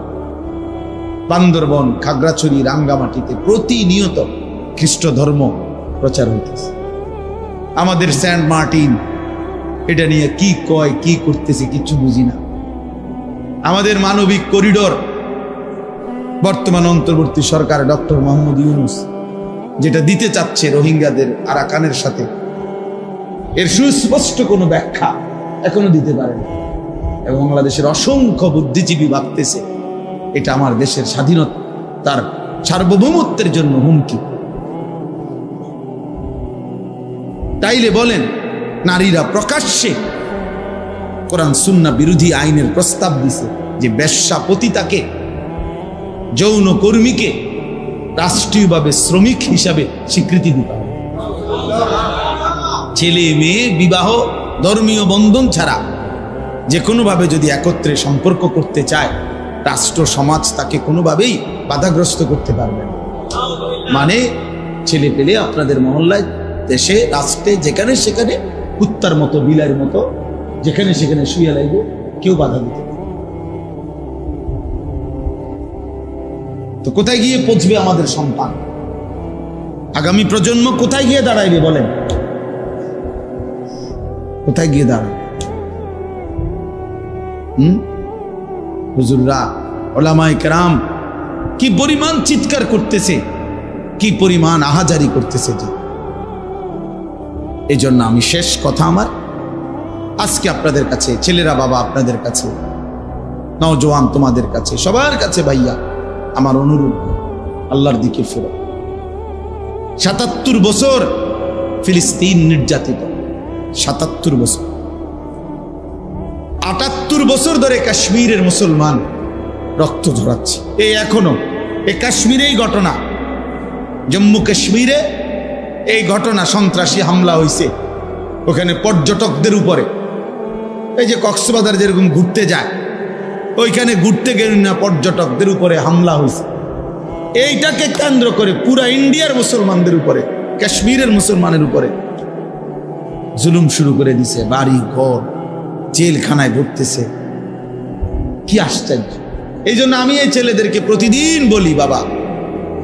A: বান্দরবন, খাগড়াছড়ি, রাঙ্গামাটিতে প্রতিনিয়ত খ্রিস্ট ধর্ম প্রচার হইতেছে। আমাদের সেন্ট মার্টিন এটা নিয়ে কি কয় কি করতেছে কিছু বুঝি না। আমাদের মানবিক করিডোর বর্তমান অন্তর্বর্তী সরকার ডক্টর মোহাম্মদ ইউনূস যেটা দিতে চাচ্ছে রোহিঙ্গাদের আরাকানের সাথে, এর সুস্পষ্ট কোনো ব্যাখ্যা এখনো দিতে পারে না। এবং বাংলাদেশের অসংখ্য বুদ্ধিজীবী ভাবতেছে এটা আমার দেশের স্বাধীনতা, তার সার্বভৌমত্বের জন্য হুমকি। তাইলে বলেন, নারীরা প্রকাশ্যে কোরআন সুন্নাহ বিরোধী আইনের প্রস্তাব দিছে যে বেশ্যা পতিতাকে, যৌন কর্মীকে রাষ্ট্রীয়ভাবে শ্রমিক হিসাবে স্বীকৃতি দিতে হবে। ছেলে মেয়ে বিবাহ ধর্মীয় বন্ধন ছাড়া যে কোনোভাবে যদি একত্রে সম্পর্ক করতে চায়, রাষ্ট্র সমাজ তাকে কোনোভাবেই বাধাগ্রস্ত করতে পারবে না। মানে ছেলে পেলে আপনাদের মহল্লায়, দেশে, রাষ্ট্রে যেখানে সেখানে কুত্তার মতো বিলাইয়ের মতো যেখানে সেখানে শুয়ে লাগবে, কেউ বাধা দিতে পারে। তো কোথায় গিয়ে পৌঁছবে আমাদের সন্তান? আগামী প্রজন্ম কোথায় গিয়ে দাঁড়াইবে বলেন? কোথায় গিয়ে দাঁড়াবে? হুজুররা, ওলামায়ে কেরাম কি পরিমাণ চিৎকার করতেছে, কি পরিমাণ আহাজারি করতেছে। যে এই জন্য আমি শেষ কথা আমার আজকে আপনাদের কাছে, ছেলেরা বাবা আপনাদের কাছে, নওজোয়ান তোমাদের কাছে, সবার কাছে ভাইয়া আমার অনুরোধ, আল্লাহর দিকে ফেরো। 77 বছর ফিলিস্তিন নির্যাতিত, 77 বছর, 78 বছর ধরে কাশ্মীরের মুসলমান রক্ত ঝরাচ্ছে। এই এখনো এই কাশ্মীরেই ঘটনা, জম্মু কাশ্মীরে এই ঘটনা, সন্ত্রাসী হামলা হয়েছে ওখানে পর্যটকদের উপরে। এই যে কক্সবাজার যেরকম ঘুরতে যায়, ওইখানে ঘুরতে গেল না, পর্যটকদের উপরে হামলা হয়েছে। এইটাকে কেন্দ্র করে পুরা ইন্ডিয়ার মুসলমানদের উপরে, কাশ্মীরের মুসলমানের উপরে জুলুম শুরু করে দিছে। বাড়ি ঘর জেলখানায় ভরতেছে, কি আশ্চর্য। এই জন্য আমি এই ছেলেদেরকে প্রতিদিন বলি, বাবা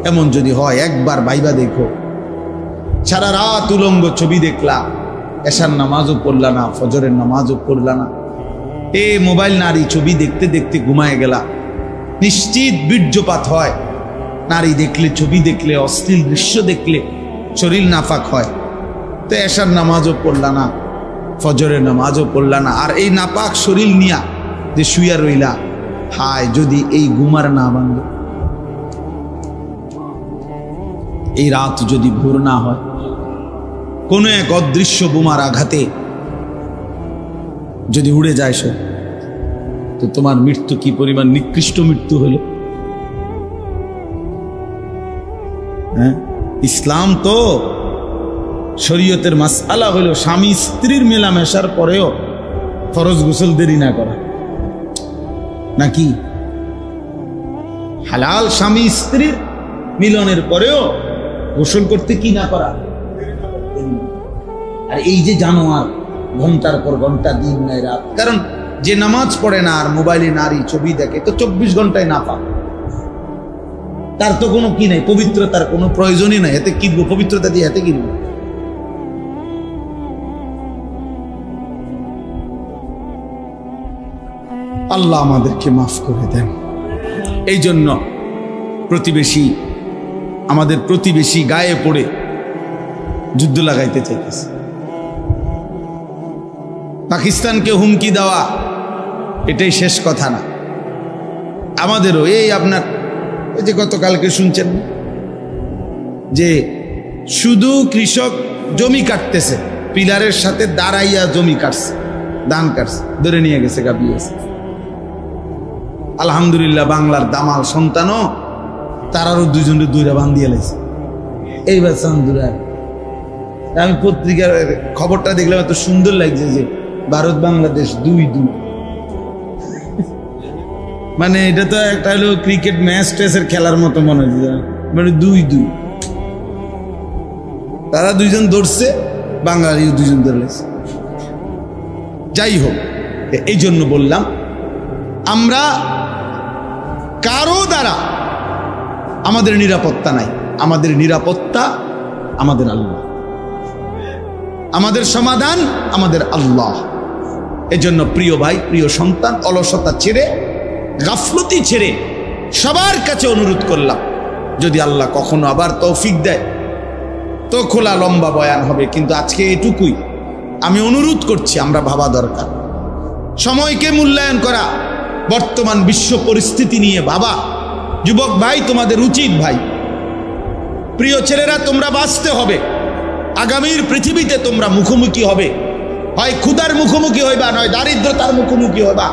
A: এমন যদি হয় একবার ভাইবা দেখো। সারা রাত উলঙ্গ ছবি দেখলা, এশার নামাজও পড়লা না, ফজরের নামাজও পড়লা না, এ মোবাইল নারী ছবি দেখতে দেখতে ঘুমায় গেলা। নিশ্চিত বীর্যপাত হয় নারী দেখলে, ছবি দেখলে, অশ্লীল দৃশ্য দেখলে শরীর নাফাক হয়। তো এশার নামাজও পড়লা না, ফজরের নামাজও পড়লা না, আর এই নাপাক শরীর নিয়া যে শুয়া রইলা, হায় যদি এই ঘুমার না ভাঙে, এই রাত যদি ভোর না হয়, কোনো এক অদৃশ্য বোমার আঘাতে যদি উড়ে যায় সব, তো তোমার মৃত্যু কি পরিমাণ নিকৃষ্ট মৃত্যু হলো। হ্যাঁ, ইসলাম তো শরীয়তের মাসআলা হলো স্বামী স্ত্রীর মেলামেশার পরেও ফরজ গোসল দেরি না করা, নাকি হালাল স্বামী স্ত্রীর মিলনের পরেও গোসল করতে কি না করা। আর এই যে জানোয়ার ঘন্টার পর ঘন্টা, দিন নাই রাত, কারণ যে নামাজ পড়ে না আর মোবাইলে নারী ছবি দেখে, তো 24 ঘন্টায় না পাক। তার তো কোনো কি নাই, পবিত্রতার কোনো প্রয়োজনই নাই। এতে কিনবো পবিত্রতা দিয়ে, এতে কিনবো। আল্লাহ আমাদেরকে মাফ করে দেন। এই জন্য আমাদের প্রতিবেশী গায়ে পড়ে যুদ্ধ লাগাইতে চাইতেছে। পাকিস্তানকে হুমকি দেওয়া এটাই শেষ কথা না, আমাদেরও এই আপনার ওই যে গতকালকে শুনছেন যে শুধু কৃষক জমি কাটতেছে, পিলারের সাথে দাঁড়াইয়া জমি কাটছে, ধান কাটছে, ধরে নিয়ে গেছে, গাবিয়েছে। আলহামদুলিল্লাহ বাংলার দামাল সন্তানও তারারও দুজনের দুইরা বান্ধিয়ে লাইছে। এইবার চান্দুরা, আমি পত্রিকার খবরটা দেখলাম, এত সুন্দর লাগছে যে ভারত বাংলাদেশ 2-2, মানে এটা তো একটা হলো ক্রিকেট ম্যাচ টেসের খেলার মতো মনে হচ্ছে, মানে 2-2। তারা দুইজন ধরছে, বাঙালিও দুইজন ধরলেছে। যাই হোক, এই জন্য বললাম আমরা কারো দ্বারা আমাদের নিরাপত্তা নাই। আমাদের নিরাপত্তা আমাদের আল্লাহ, আমাদের সমাধান আমাদের আল্লাহ। এজন্য প্রিয় ভাই, প্রিয় সন্তান, অলসতা ছেড়ে, গাফলতি ছেড়ে সবার কাছে অনুরোধ করলাম, যদি আল্লাহ কখনো আবার তৌফিক দেয় তো খোলা লম্বা বয়ান হবে, কিন্তু আজকে এটুকুই আমি অনুরোধ করছি, আমরা ভাবা দরকার, সময়কে মূল্যায়ন করা, বর্তমান বিশ্ব পরিস্থিতি নিয়ে ভাবা। যুবক ভাই, তোমাদের উচিত, ভাই প্রিয় ছেলেরা, তোমরা বাঁচতে হবে। আগামীর পৃথিবীতে তোমরা মুখোমুখি হবে, হয় ক্ষুধার মুখোমুখি হইবা, নয় দারিদ্রতার মুখোমুখি হইবা,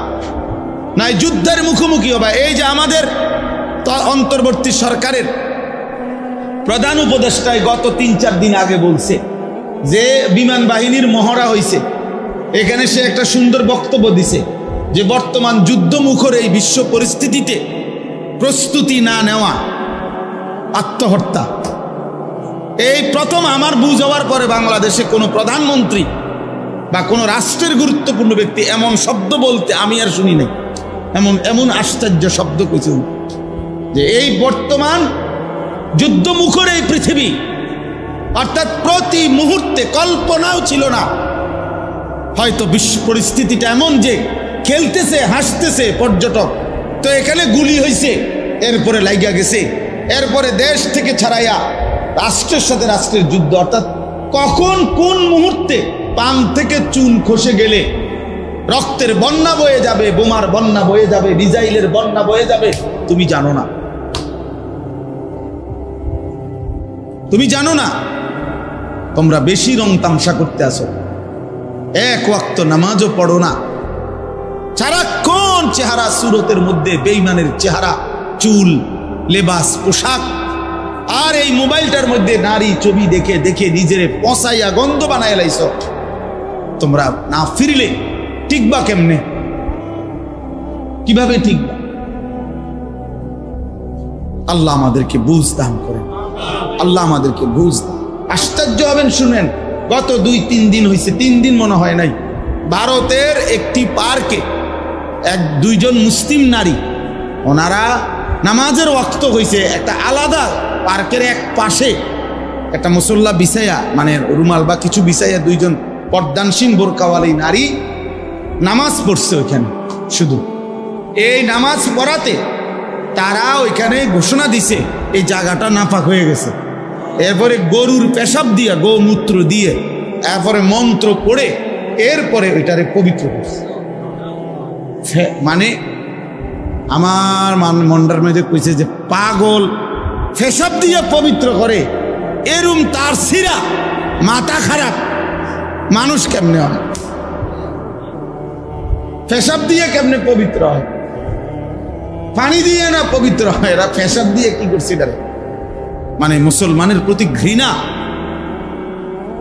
A: নয় যুদ্ধের মুখোমুখি হইবা। এই যে আমাদের অন্তর্বর্তী সরকারের প্রধান উপদেষ্টায় গত 3-4 দিন আগে বলছে যে বিমান বাহিনীর মহড়া হয়েছে, এখানে সে একটা সুন্দর বক্তব্য দিছে যে বর্তমান যুদ্ধমুখর এই বিশ্ব পরিস্থিতিতে প্রস্তুতি না নেওয়া আত্মহত্যা। এই প্রথম আমার বুঝ হওয়ার পরে বাংলাদেশে কোনো প্রধানমন্ত্রী বা কোনো রাষ্ট্রের গুরুত্বপূর্ণ ব্যক্তি এমন শব্দ বলতে আমি আর শুনি নাই। এমন আশ্চর্য শব্দ কিছু, যে এই বর্তমান যুদ্ধমুখর এই পৃথিবী, অর্থাৎ প্রতি মুহূর্তে কল্পনাও ছিল না, হয়তো বিশ্ব পরিস্থিতিটা এমন যে খেলতেছে হাসতেছে পর্যটক, তো এখানে গুলি হয়েছে, এরপরে লাইগা গেছে, এরপরে দেশ থেকে ছাড়াইয়া রাষ্ট্রের সাথে রাষ্ট্রের যুদ্ধ। অর্থাৎ কখন কোন মুহূর্তে পান থেকে চুন খসে গেলে রক্তের বন্যা বয়ে যাবে, বোমার বন্যা বয়ে যাবে, মিসাইলের বন্যা বয়ে যাবে, তুমি জানো না। তুমি জানো না। তোমরা বেশি রং তামসা করতে আসো, এক ওয়াক্ত নামাজও পড়ো না, সারাক্ষণ চেহারা সুরতের মধ্যে বেঈমানের চেহারা, চুল, লেবাস, পোশাক, আর এই মোবাইলটার মধ্যে নারী ছবি দেখে দেখে নিজেরে পচাইয়া গন্ধ বানায় লাইছো। তোমরা না ফিরলে টিকবা কেমনে? কিভাবে টিকবা? আল্লাহ আমাদেরকে বুঝ দান করেন, আল্লাহ আমাদেরকে বুঝ দান। আশ্চর্য হবেন শুনেন, গত 2-3 দিন হয়েছে, 3 দিন মনে হয় নাই, ভারতের একটি পার্কে 1-2 মুসলিম নারী, ওনারা নামাজের ওয়াক্ত হয়েছে, একটা আলাদা পার্কের এক পাশে একটা মুসল্লা বিছাইয়া, মানে রুমাল বা কিছু বিছাইয়া 2 পর্দানসীন বোরকাওয়ালি নারী নামাজ পড়ছে ওইখানে। শুধু এই নামাজ পড়াতে তারা ওইখানে ঘোষণা দিছে এই জায়গাটা নাপাক হয়ে গেছে। এরপরে গরুর পেশাব দিয়ে, গোমূত্র দিয়ে, এরপরে মন্ত্র পড়ে এরপরে ওইটারে পবিত্র করছে। মানে আমার মন্ডার মধ্যে কইছে যে পাগল পেশাব দিয়ে পবিত্র করে, এরম তার সিরা মাথা খারাপ মানুষ কেমনে হয়? পেশাব দিয়ে কেমনে পবিত্র হয়? পানি দিয়ে না পবিত্র হয়, এরা পেশাব দিয়ে কি করছে? এটারে মানে মুসলমানের প্রতি ঘৃণা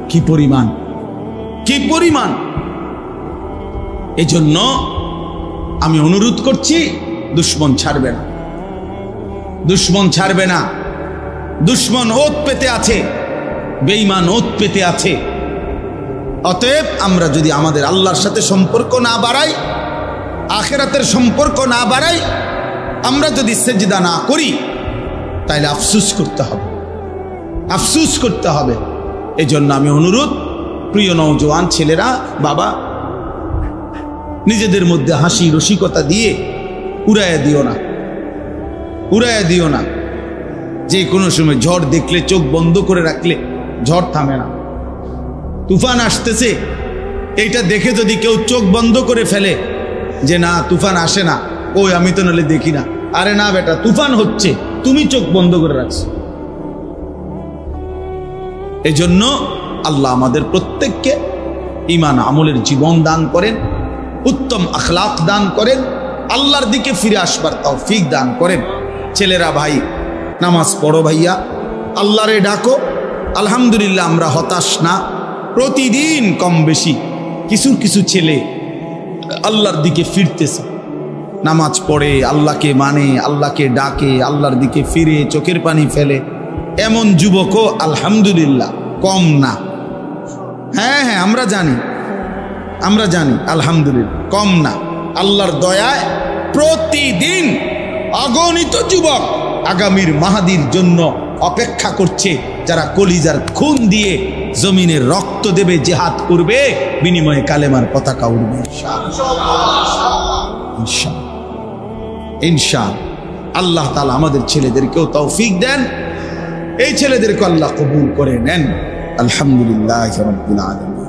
A: কি পরিমাণ, কি পরিমাণ! এজন্য আমি অনুরোধ করছি, দুশ্মন ছাড়বে না, দুশ্মন ছাড়বে না। দুশ্মন ওত পেতে আছে, বেঈমান ওত পেতে আছে। অতএব আমরা যদি আমাদের আল্লাহর সাথে সম্পর্ক না বাড়াই, আখিরাতের সম্পর্ক না বাড়াই, আমরা যদি সেজদা না করি, তাইলে আফসুস করতে হবে, আফসুস করতে হবে। এই জন্য আমি অনুরোধ, প্রিয় নওজোয়ান ছেলেরা, বাবা, নিজেদের মধ্যে হাসি রসিকতা দিয়ে উড়াইয়া দিও না, উড়াইয়া দিও না। যে কোনো সময় ঝড় দেখলে চোখ বন্ধ করে রাখলে ঝড় থামে না। তুফান আসতেছে, এইটা দেখে যদি কেউ চোখ বন্ধ করে ফেলে যে না তুফান আসে না, ওই আমি তো নাহলে দেখি না, আরে না বেটা, তুফান হচ্ছে, তুমি চোখ বন্ধ করে রাখছো। এই জন্য আল্লাহ আমাদের প্রত্যেককে ঈমান আমলের জীবন দান করেন, উত্তম আখলাক দান করেন, আল্লাহর দিকে ফিরে আসবার তৌফিক দান করেন। ছেলেরা, ভাই, নামাজ পড়ো ভাইয়া, আল্লাহরে ডাকো। আলহামদুলিল্লাহ, আমরা হতাশ না। প্রতিদিন কম বেশি কিছু কিছু ছেলে আল্লাহর দিকে ফিরতেছে, নামাজ পড়ে, আল্লাহকে মানে, আল্লাহকে ডাকে, আল্লাহর দিকে ফিরে চোখের পানি ফেলে। এমন যুবকও আলহামদুলিল্লাহ কম না। হ্যাঁ হ্যাঁ, আমরা জানি, আমরা জানি, আলহামদুলিল্লাহ কম না। আল্লাহর দয়ায় প্রতিদিন অগণিত যুবক আগামীর মাহাদির জন্য অপেক্ষা করছে, যারা কলিজার খুন দিয়ে জমিনের রক্ত দেবে, জিহাদ করবে, বিনিময়ে কালেমার পতাকা উড়বে ইনশাআল্লাহ। আল্লাহ তাআলা আমাদের ছেলেদেরকেও তৌফিক দেন, এই ছেলেদেরকে আল্লাহ কবুল করে নেন। আলহামদুলিল্লাহ রাব্বিল আলামিন।